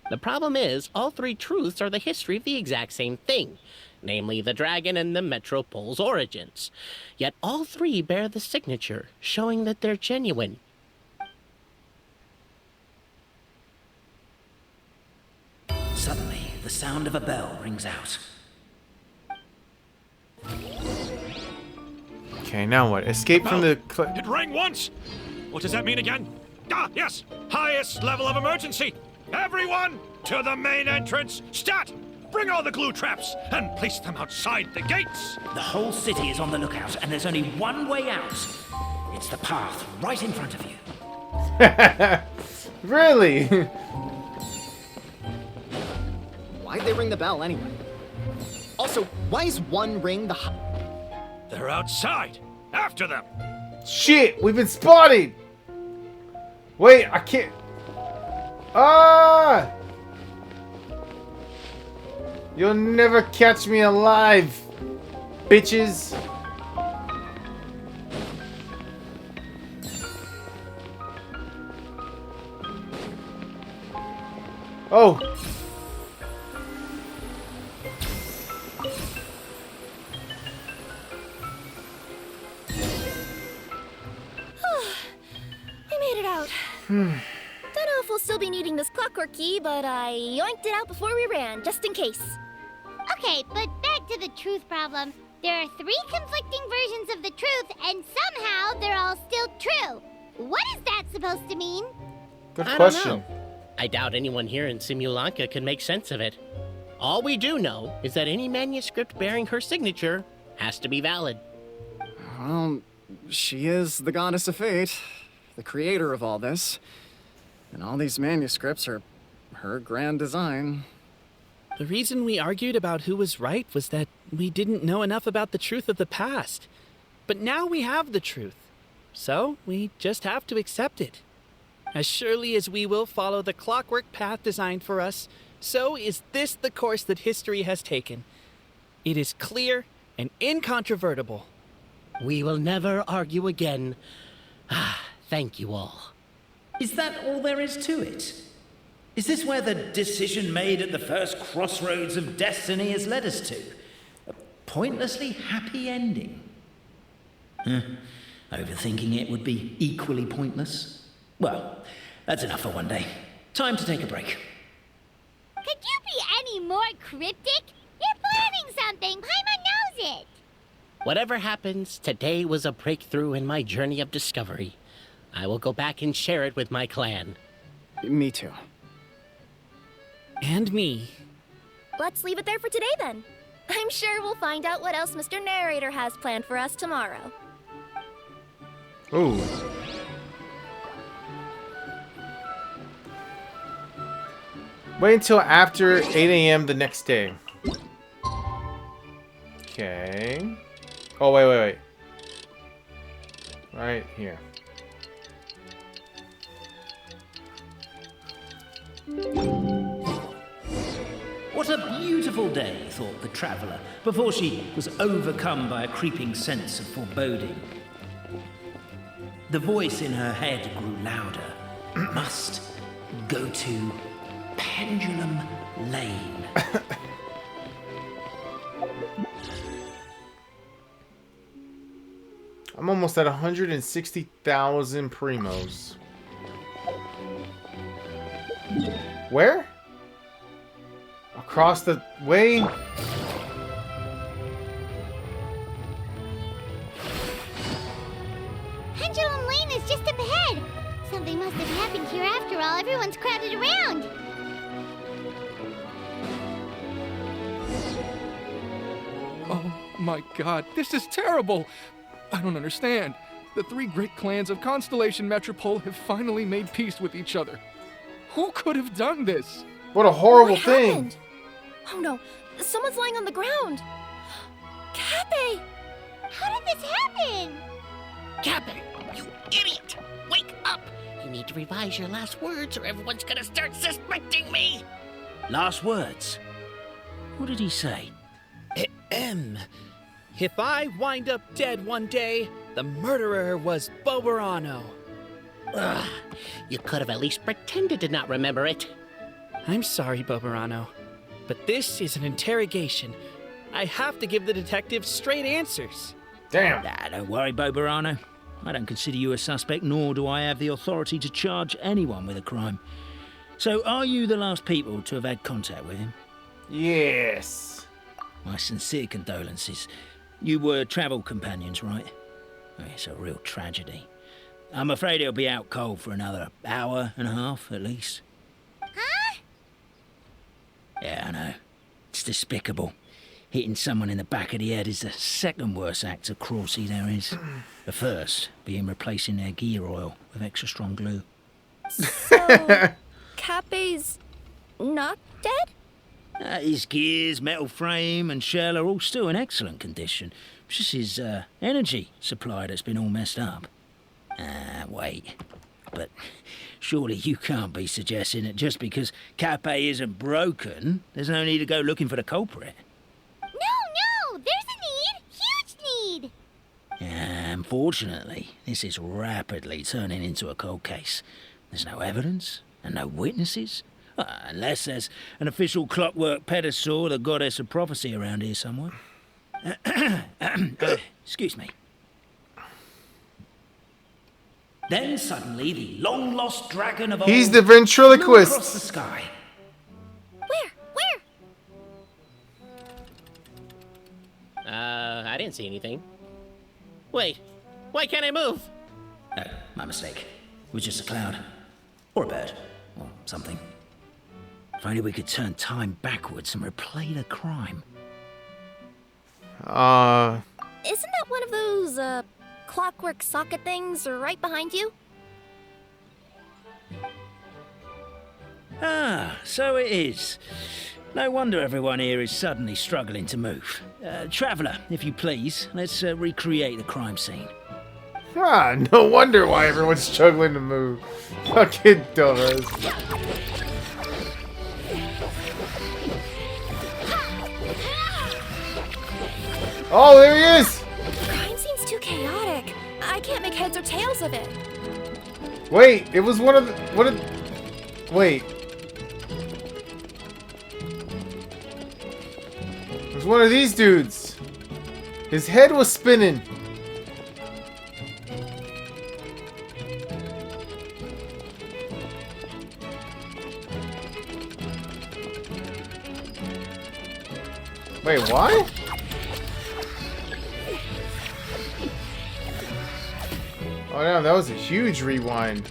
The problem is, all 3 truths are the history of the exact same thing, namely the dragon and the Metropole's origins. Yet all 3 bear the signature, showing that they're genuine. Suddenly, the sound of a bell rings out. Okay, now what? Escape from the... It rang once! What does that mean again? Ah, yes! Highest level of emergency! Everyone, to the main entrance! Stat! Bring all the glue traps and place them outside the gates. The whole city is on the lookout, and there's only one way out. It's the path right in front of you. Really? Why'd they ring the bell anyway? Also, why is one ring the They're outside. After them. Shit, we've been spotted. Wait, I can't. Ah! You'll never catch me alive, bitches. Oh. We made it out. Don't know if we'll still be needing this clockwork key, but I yoinked it out before we ran, just in case. Okay, but back to the truth problem. There are 3 conflicting versions of the truth, and somehow they're all still true. What is that supposed to mean? Good I question. don't know. I doubt anyone here in Simulanka can make sense of it. All we do know is that any manuscript bearing her signature has to be valid. Well, she is the goddess of fate, the creator of all this. And all these manuscripts are her grand design. The reason we argued about who was right was that we didn't know enough about the truth of the past. But now we have the truth. So we just have to accept it. As surely as we will follow the clockwork path designed for us, so is this the course that history has taken. It is clear and incontrovertible. We will never argue again. Thank you all. Is that all there is to it? Is this where the decision made at the first crossroads of destiny has led us to? A pointlessly happy ending? Overthinking it would be equally pointless. Well, that's enough for one day. Time to take a break. Could you be any more cryptic? You're planning something. Paimon knows it. Whatever happens, today was a breakthrough in my journey of discovery. I will go back and share it with my clan. Me too. And me. Let's leave it there for today then. I'm sure we'll find out what else Mr. Narrator has planned for us tomorrow. Ooh. Wait until after 8 a.m. the next day. Okay. Oh, wait. Right here. What a beautiful day, thought the traveller, before she was overcome by a creeping sense of foreboding. The voice in her head grew louder. Must go to Pendulum Lane. I'm almost at 160,000 primos. Where? Across the way? Pendulum Lane is just up ahead. Something must have happened here after all. Everyone's crowded around. Oh my god, this is terrible! I don't understand. The 3 great clans of Constellation Metropole have finally made peace with each other. Who could have done this? What a horrible What thing! happened? Oh no, someone's lying on the ground. Cappe! How did this happen? Cappe, you idiot! Wake up! You need to revise your last words or everyone's gonna start suspecting me! Last words. What did he say? If I wind up dead one day, the murderer was Boberano. Ugh, you could have at least pretended to not remember it. I'm sorry, Boberano, but this is an interrogation. I have to give the detective straight answers. Damn. Don't worry, Boberano. I don't consider you a suspect, nor do I have the authority to charge anyone with a crime. So, are you the last people to have had contact with him? Yes. My sincere condolences. You were travel companions, right? It's a real tragedy. I'm afraid he'll be out cold for another hour and a half, at least. Huh? Yeah, I know. It's despicable. Hitting someone in the back of the head is the second worst act of cruelty there is. The first being replacing their gear oil with extra strong glue. So, Cape's not dead? His gears, metal frame and shell are all still in excellent condition. It's just his energy supply that's been all messed up. Wait. But surely you can't be suggesting that just because Cape isn't broken, there's no need to go looking for the culprit. No, there's a need! Huge need! Unfortunately, this is rapidly turning into a cold case. There's no evidence and no witnesses. Unless there's an official clockwork pedestal, the goddess of prophecy around here somewhere. Excuse me. Then suddenly the long-lost dragon of old... He's the flew ventriloquist. across the sky. Where? I didn't see anything. Wait, why can't I move? No, my mistake. It was just a cloud. Or a bird. Or something. If only we could turn time backwards and replay the crime. Isn't that one of those, clockwork socket things right behind you? So it is. No wonder everyone here is suddenly struggling to move. Traveller, if you please, let's recreate the crime scene. No wonder why everyone's struggling to move. Fucking dumbass. Oh, there he is! The crime scene's too chaotic. I can't make heads or tails of it. Wait, it was one of the... Wait. It was one of these dudes. His head was spinning. Wait, what? Oh damn, that was a huge rewind.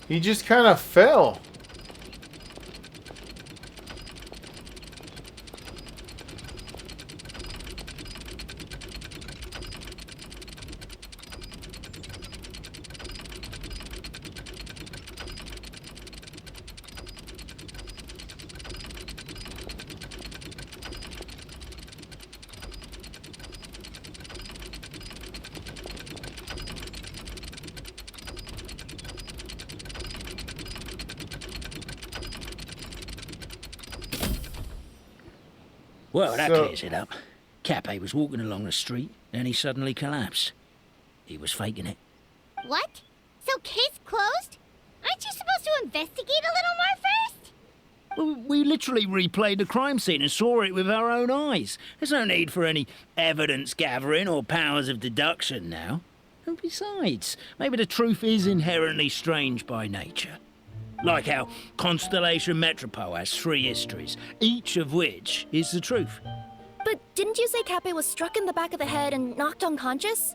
He just kind of fell. Well, that So- clears it up. Cape was walking along the street, then he suddenly collapsed. He was faking it. What? So case closed? Aren't you supposed to investigate a little more first? Well, we literally replayed the crime scene and saw it with our own eyes. There's no need for any evidence gathering or powers of deduction now. And besides, maybe the truth is inherently strange by nature. Like how Constellation Metropole has 3 histories, each of which is the truth. But didn't you say Cape was struck in the back of the head and knocked unconscious?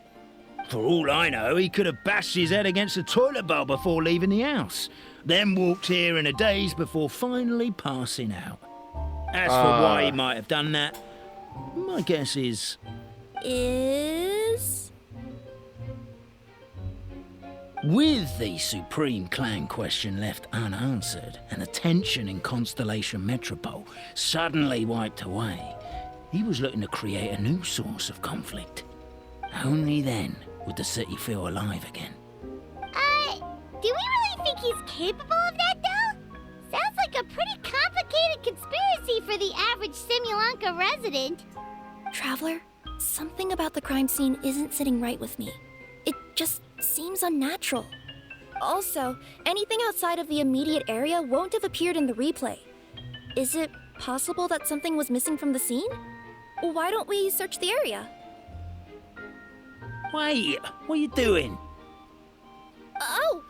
For all I know, he could have bashed his head against the toilet bowl before leaving the house, then walked here in a daze before finally passing out. As for why he might have done that, my guess is... With the Supreme Clan question left unanswered and the tension in Constellation Metropole suddenly wiped away, he was looking to create a new source of conflict. Only then would the city feel alive again. Do we really think he's capable of that, though? Sounds like a pretty complicated conspiracy for the average Simulanka resident. Traveler, something about the crime scene isn't sitting right with me. It just seems unnatural. Also, anything outside of the immediate area won't have appeared in the replay. Is it possible that something was missing from the scene? Why don't we search the area? Wait, what are you doing? Oh,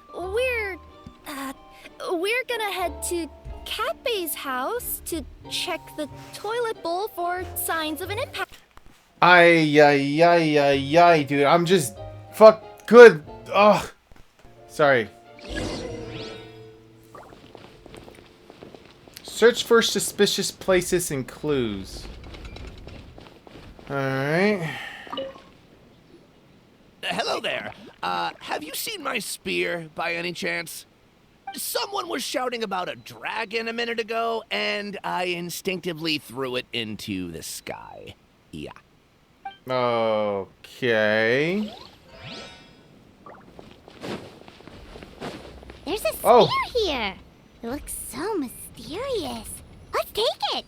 we're gonna head to Cape's house to check the toilet bowl for signs of an impact. Ay, dude. I'm just... Fuck. Good. Oh, sorry. Search for suspicious places and clues. Alright. Hello there. Have you seen my spear by any chance? Someone was shouting about a dragon a minute ago, and I instinctively threw it into the sky. Yeah. Okay. There's a spear here. It looks so mysterious. Let's take it.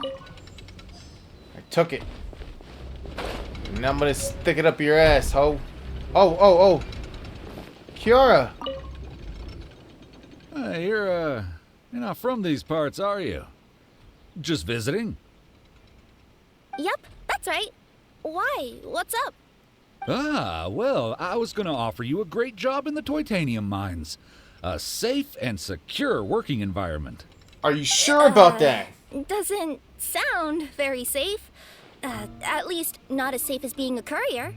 I took it. And now I'm gonna stick it up your ass, ho. Oh. Kiara. You're not from these parts, are you? Just visiting? Yep, that's right. Why? What's up? Ah, well, I was gonna offer you a great job in the titanium mines. A safe and secure working environment. Are you sure about that? Doesn't sound very safe. At least not as safe as being a courier.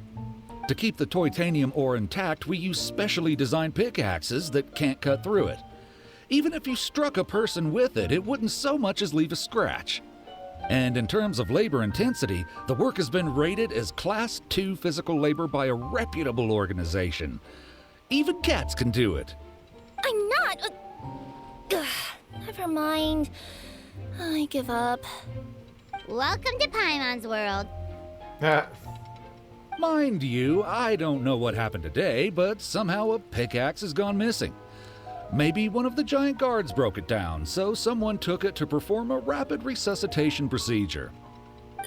To keep the titanium ore intact, we use specially designed pickaxes that can't cut through it. Even if you struck a person with it, it wouldn't so much as leave a scratch. And in terms of labor intensity, the work has been rated as Class 2 physical labor by a reputable organization. Even cats can do it. I'm not. Never mind. I give up. Welcome to Paimon's world. Mind you, I don't know what happened today, but somehow a pickaxe has gone missing. Maybe one of the giant guards broke it down, so someone took it to perform a rapid resuscitation procedure.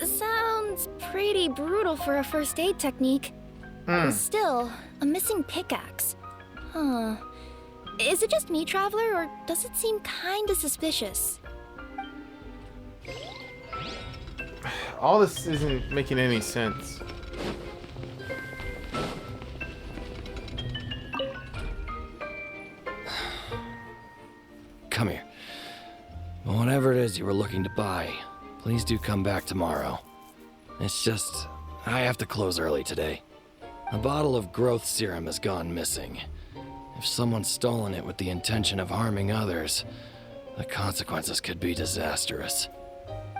Sounds pretty brutal for a first aid technique. Still, a missing pickaxe. Huh. Is it just me, Traveler, or does it seem kinda suspicious? All this isn't making any sense. Come here. Whatever it is you were looking to buy, please do come back tomorrow. It's just, I have to close early today. A bottle of growth serum has gone missing. If someone's stolen it with the intention of harming others, the consequences could be disastrous.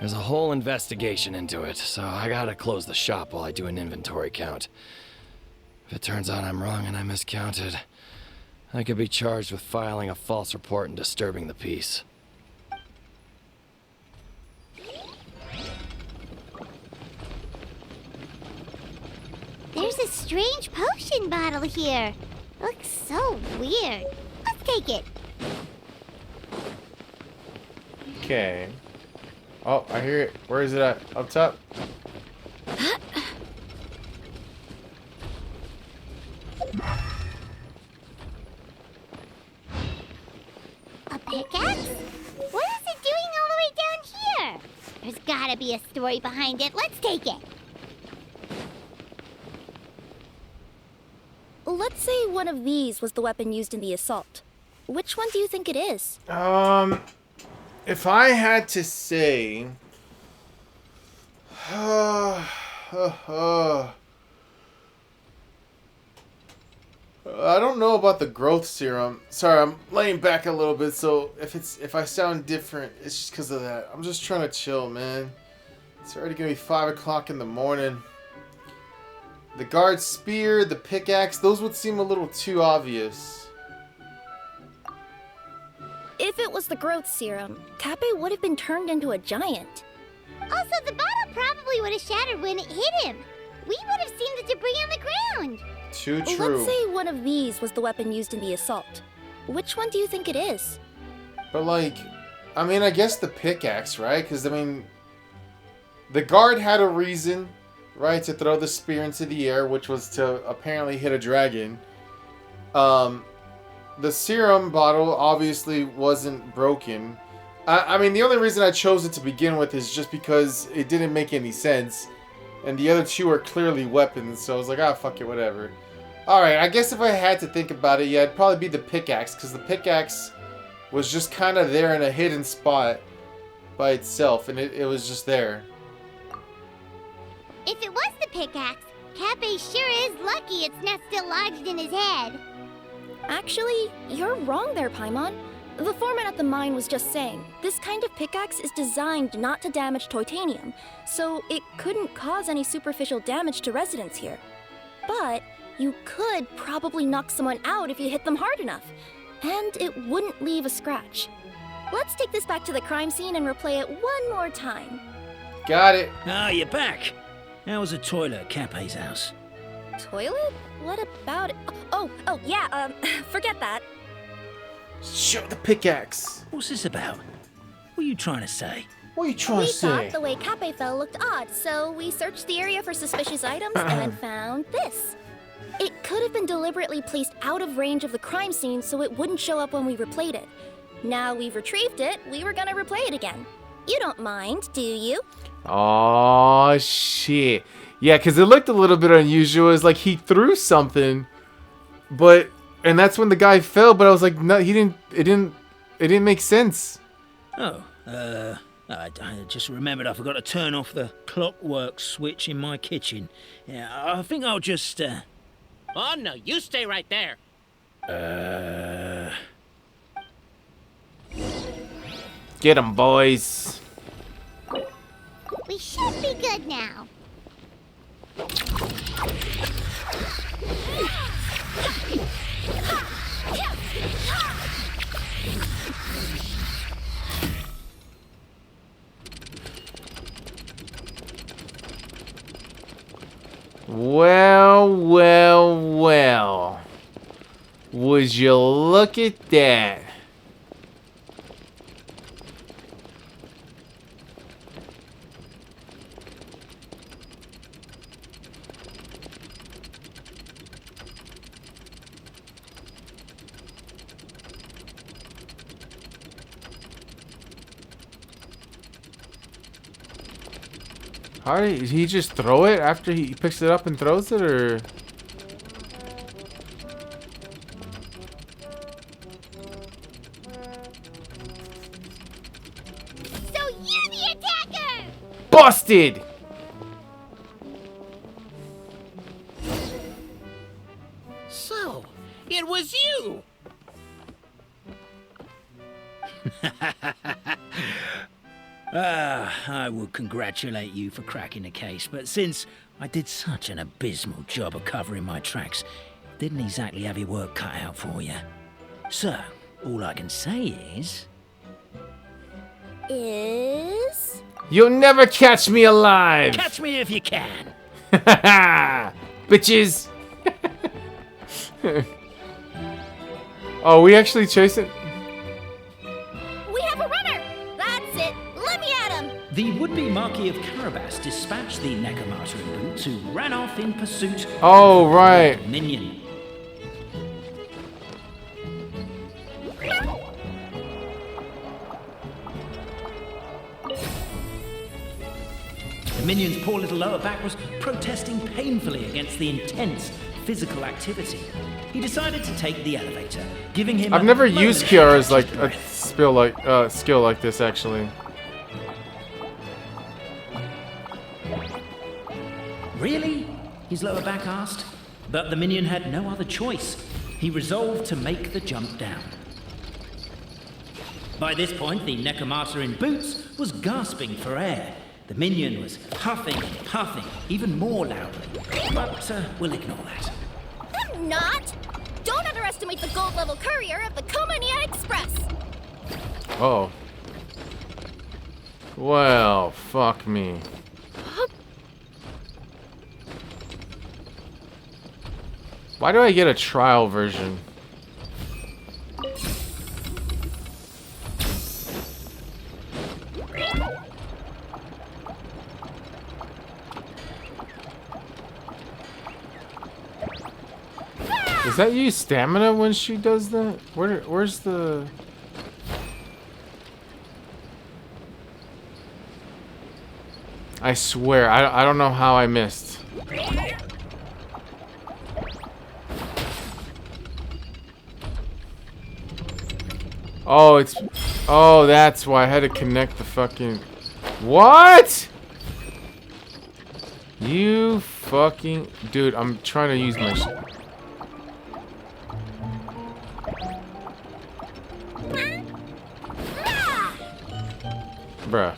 There's a whole investigation into it, so I gotta close the shop while I do an inventory count. If it turns out I'm wrong and I miscounted, I could be charged with filing a false report and disturbing the peace. There's a strange potion bottle here. It looks so weird. Let's take it. Okay. Oh, I hear it. Where is it at? Up top? A pickaxe? What is it doing all the way down here? There's gotta be a story behind it. Let's take it. Let's say one of these was the weapon used in the assault. Which one do you think it is? If I had to say... I don't know about the growth serum. Sorry, I'm laying back a little bit, so if I sound different, it's just because of that. I'm just trying to chill, man. It's already gonna be 5 o'clock in the morning. The guard's spear, the pickaxe, those would seem a little too obvious. If it was the growth serum, Kappe would have been turned into a giant. Also, the bottle probably would have shattered when it hit him. We would have seen the debris on the ground. Too true. Let's say one of these was the weapon used in the assault. Which one do you think it is? But like, I mean, I guess the pickaxe, right? Because, I mean, the guard had a reason, right, to throw the spear into the air, which was to apparently hit a dragon. The serum bottle obviously wasn't broken. I mean, the only reason I chose it to begin with is just because it didn't make any sense. And the other two are clearly weapons, so I was like, ah, fuck it, whatever. Alright, I guess if I had to think about it, yeah, it'd probably be the pickaxe, because the pickaxe was just kind of there in a hidden spot by itself, and it was just there. If it was the pickaxe, Cappy sure is lucky it's not still lodged in his head. Actually, you're wrong there, Paimon. The foreman at the mine was just saying, this kind of pickaxe is designed not to damage titanium, so it couldn't cause any superficial damage to residents here. But you could probably knock someone out if you hit them hard enough, and it wouldn't leave a scratch. Let's take this back to the crime scene and replay it one more time. Got it. Ah, you're back. How was the toilet at Cape's house? Toilet? What about it? Oh, yeah, forget that. Show the pickaxe. What's this about? What are you trying to say? What are you trying We to say? thought the way Cape fell looked odd, so we searched the area for suspicious items and found this. It could have been deliberately placed out of range of the crime scene so it wouldn't show up when we replayed it. Now we've retrieved it, we were gonna replay it again. You don't mind, do you? Oh shit. Yeah, because it looked a little bit unusual. It's like he threw something, and that's when the guy fell. But I was like, no, he didn't. It didn't make sense. Oh, I just remembered I forgot to turn off the clockwork switch in my kitchen. Yeah, I think I'll just. Oh no, you stay right there. Get 'em, boys. We should be good now. Well. Would you look at that? How did he just throw it after he picks it up and throws it, or? So you're the attacker! Busted! So, it was you! I would congratulate you for cracking the case, but since I did such an abysmal job of covering my tracks, didn't exactly have your work cut out for you. So, all I can say is... You'll never catch me alive! Catch me if you can! Bitches! Oh, we actually chasing... We have a runner! That's it! Let me at him! The would-be Marquis of Carabas dispatched the Nekomata in boots, who ran off in pursuit Oh, right. of the minion. The minion's poor little lower back was protesting painfully against the intense physical activity. He decided to take the elevator, giving him I've never used Kiara's like a skill like this actually. Really? His lower back asked. But the minion had no other choice. He resolved to make the jump down. By this point, the Nekomata in boots was gasping for air. The minion was huffing and puffing, even more loudly. But we'll ignore that. I'm not! Don't underestimate the gold-level courier of the Komania Express! Oh. Well, fuck me. Why do I get a trial version? Does that use stamina when she does that? Where's the... I swear, I don't know how I missed. Oh, it's... Oh, that's why I had to connect the fucking... What? You fucking... Dude, I'm trying to use my... Bruh.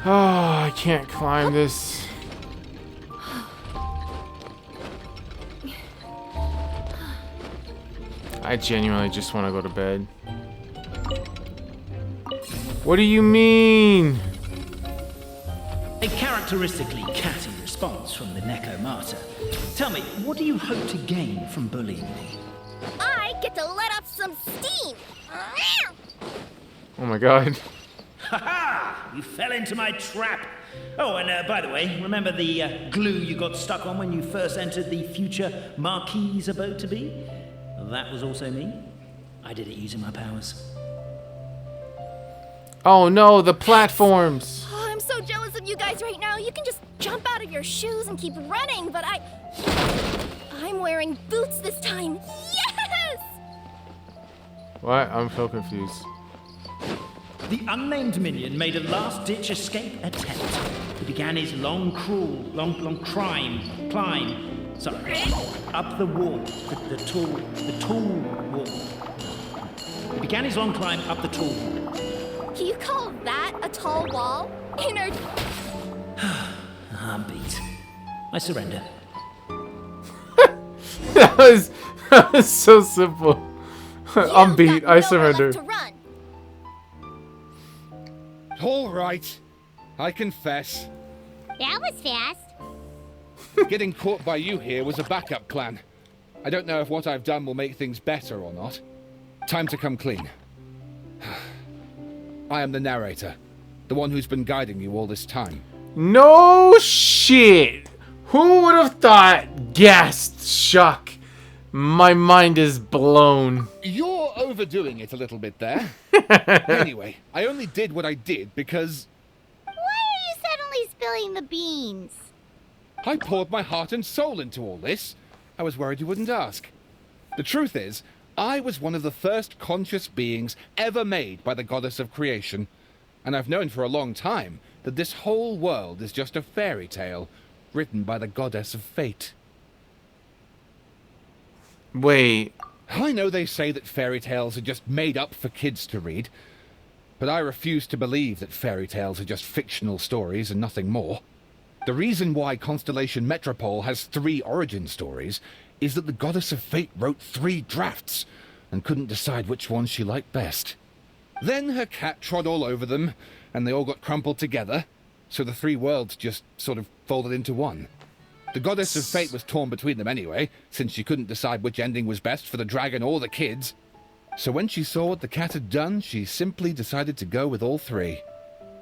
Oh, I can't climb this. I genuinely just want to go to bed. What do you mean? A characteristically catty response from the Necomata. Tell me, what do you hope to gain from bullying me? I get to let off some steam. Oh my god. Ha! You fell into my trap. Oh, and by the way, remember the glue you got stuck on when you first entered the future Marquis abode to be? That was also me. I did it using my powers. Oh no, the platforms. Oh, I'm so jealous of you guys right now. You can just jump out of your shoes and keep running, but I'm wearing boots this time. Yes! What? I'm so confused. The unnamed minion made a last-ditch escape attempt. He began his long climb, up the wall, the tall wall. He began his long climb up the tall wall. You call that a tall wall? Inner... I'm beat. I surrender. that was so simple. I'm beat. I surrender. All right. I confess. That was fast. Getting caught by you here was a backup plan. I don't know if what I've done will make things better or not. Time to come clean. I am the narrator, the one who's been guiding you all this time. No shit! Who would have thought? Gassed shock. My mind is blown. You're overdoing it a little bit there. Anyway, I only did what I did because... Why are you suddenly spilling the beans? I poured my heart and soul into all this. I was worried you wouldn't ask. The truth is, I was one of the first conscious beings ever made by the goddess of creation. And I've known for a long time that this whole world is just a fairy tale written by the goddess of fate. Wait. I know they say that fairy tales are just made up for kids to read, but I refuse to believe that fairy tales are just fictional stories and nothing more. The reason why Constellation Metropole has 3 origin stories is that the goddess of fate wrote 3 drafts and couldn't decide which one she liked best. Then her cat trod all over them, and they all got crumpled together, so the 3 worlds just sort of folded into one. The goddess of fate was torn between them anyway, since she couldn't decide which ending was best for the dragon or the kids. So when she saw what the cat had done, she simply decided to go with all 3.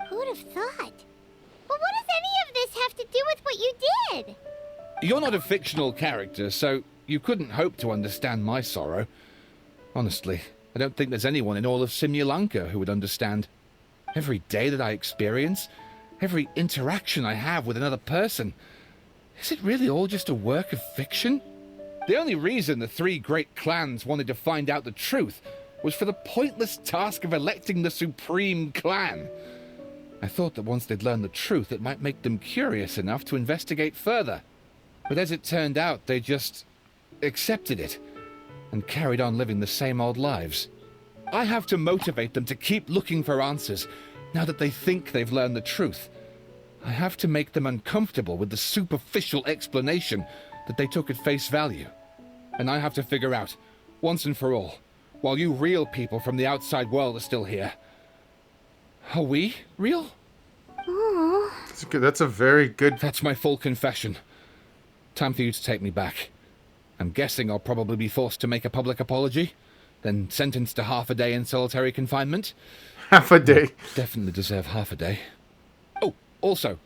Who'd have thought? But what does any of this have to do with what you did? You're not a fictional character, so you couldn't hope to understand my sorrow. Honestly, I don't think there's anyone in all of Simulanka who would understand. Every day that I experience, every interaction I have with another person, is it really all just a work of fiction? The only reason the 3 great clans wanted to find out the truth was for the pointless task of electing the supreme clan. I thought that once they'd learned the truth, it might make them curious enough to investigate further. But as it turned out, they just accepted it and carried on living the same old lives. I have to motivate them to keep looking for answers now that they think they've learned the truth. I have to make them uncomfortable with the superficial explanation that they took at face value. And I have to figure out, once and for all, while you real people from the outside world are still here, are we real? That's a very good... That's my full confession. Time for you to take me back. I'm guessing I'll probably be forced to make a public apology, then sentenced to half a day in solitary confinement. Half a day. Definitely deserve half a day. Oh, also,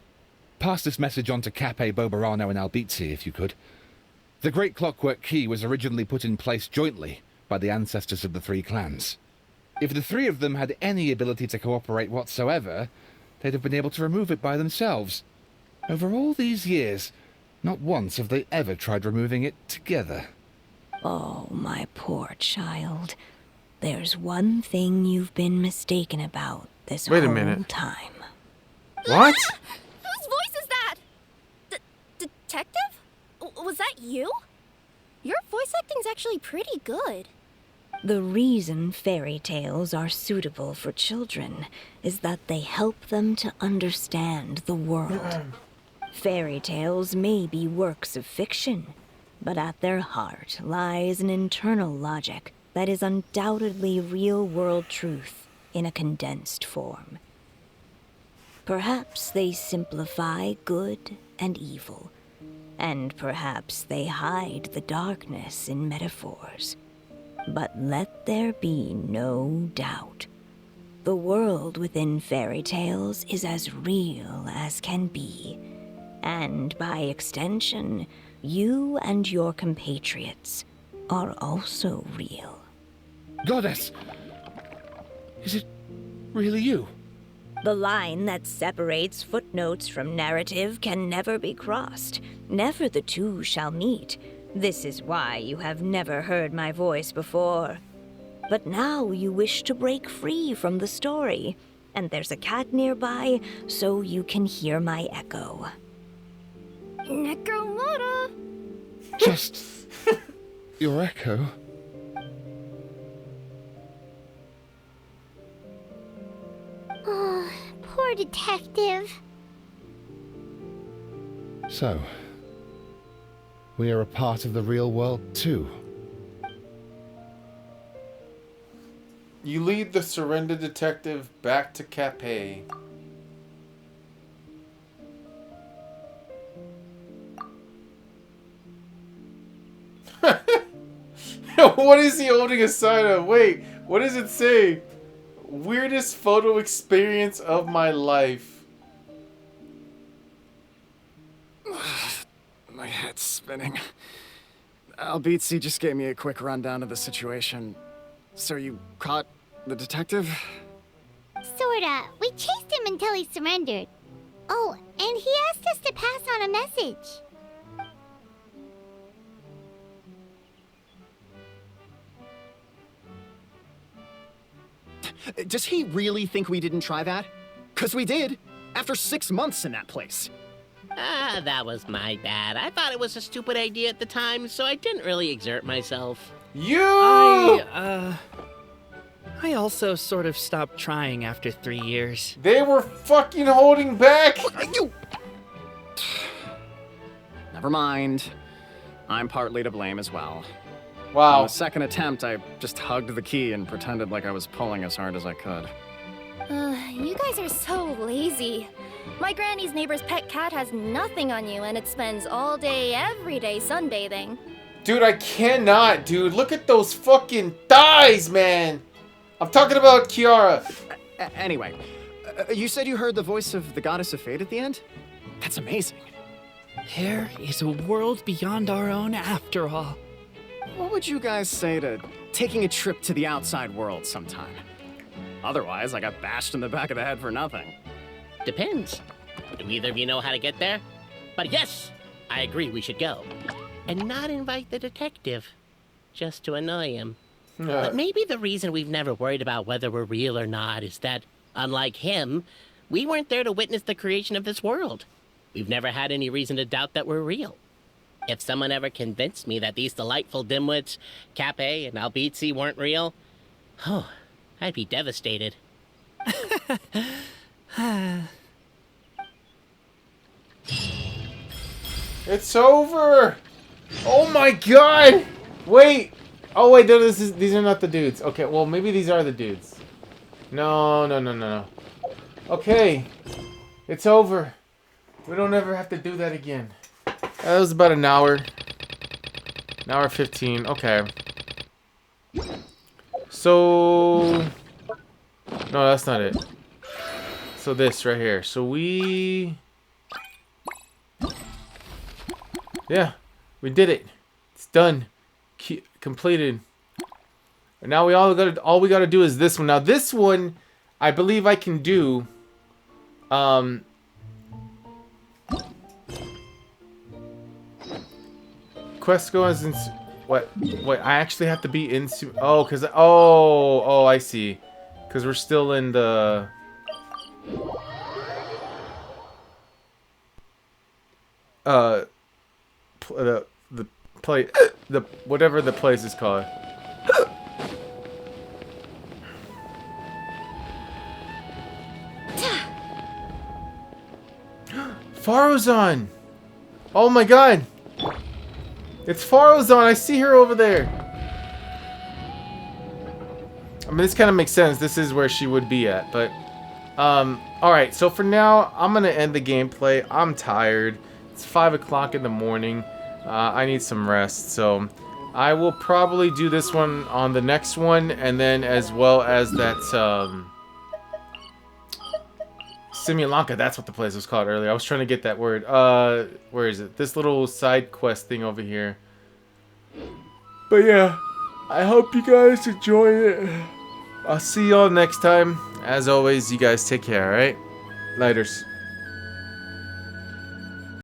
pass this message on to Cape, Bobarano, and Albizzi, if you could. The Great Clockwork Key was originally put in place jointly by the ancestors of the 3 clans. If the 3 of them had any ability to cooperate whatsoever, they'd have been able to remove it by themselves. Over all these years, not once have they ever tried removing it together. Oh, my poor child. There's one thing you've been mistaken about. this Wait a whole minute. time. What? Whose voice is that? Detective? Was that you? Your voice acting's actually pretty good. The reason fairy tales are suitable for children is that they help them to understand the world. Fairy tales may be works of fiction, but at their heart lies an internal logic that is undoubtedly real-world truth in a condensed form. Perhaps they simplify good and evil, and perhaps they hide the darkness in metaphors. But let there be no doubt. The world within fairy tales is as real as can be. And by extension, you and your compatriots are also real. Goddess! Is it really you? The line that separates footnotes from narrative can never be crossed. Never the two shall meet. This is why you have never heard my voice before. But now you wish to break free from the story, and there's a cat nearby, so you can hear my echo. Necromora! Just your echo. Oh, poor detective. So, we are a part of the real world too. You lead the surrendered detective back to Capet. What is he holding a sign of? Wait, what does it say? Weirdest photo experience of my life. My head's spinning. Albizzi just gave me a quick rundown of the situation. So you caught the detective? Sorta. We chased him until he surrendered. Oh, and he asked us to pass on a message. Does he really think we didn't try that? 'Cause we did, after 6 months in that place. That was my bad. I thought it was a stupid idea at the time, so I didn't really exert myself. I also sort of stopped trying after 3 years. They were fucking holding back! You... Never mind. I'm partly to blame as well. Wow. On the second attempt, I just hugged the key and pretended like I was pulling as hard as I could. You guys are so lazy. My granny's neighbor's pet cat has nothing on you, and it spends all day, every day sunbathing. Dude, I cannot, dude. Look at those fucking thighs, man. I'm talking about Kiara. Anyway, you said you heard the voice of the goddess of fate at the end? That's amazing. There is a world beyond our own after all. What would you guys say to taking a trip to the outside world sometime? Otherwise, I got bashed in the back of the head for nothing. Depends. Do either of you know how to get there? But yes, I agree we should go. And not invite the detective, just to annoy him. But maybe the reason we've never worried about whether we're real or not is that, unlike him, we weren't there to witness the creation of this world. We've never had any reason to doubt that we're real. If someone ever convinced me that these delightful dimwits, Capet and Albizzi, weren't real, I'd be devastated. It's over! Oh my god! Wait! Oh wait, no, these are not the dudes. Okay, well maybe these are the dudes. No. Okay. It's over. We don't ever have to do that again. That was about an hour. An hour 15. Okay. So... No, that's not it. So this right here. So we... Yeah. We did it. It's done. Completed. And now all we gotta do is this one. Now this one, I believe I can do. Quest goes in. What? Wait, I actually have to be in. Oh, cause I see. Cause we're still in the. the place, the whatever the place is called. Farozan! Oh my god! It's Farozan! I see her over there! I mean, this kind of makes sense. This is where she would be at, but... alright, so for now, I'm gonna end the gameplay. I'm tired. It's 5 o'clock in the morning. I need some rest, so... I will probably do this one on the next one, and then as well as that, Simulanka, that's what the place was called earlier. I was trying to get that word. Where is it? This little side quest thing over here. But yeah, I hope you guys enjoy it. I'll see y'all next time. As always, you guys take care, alright? Laters.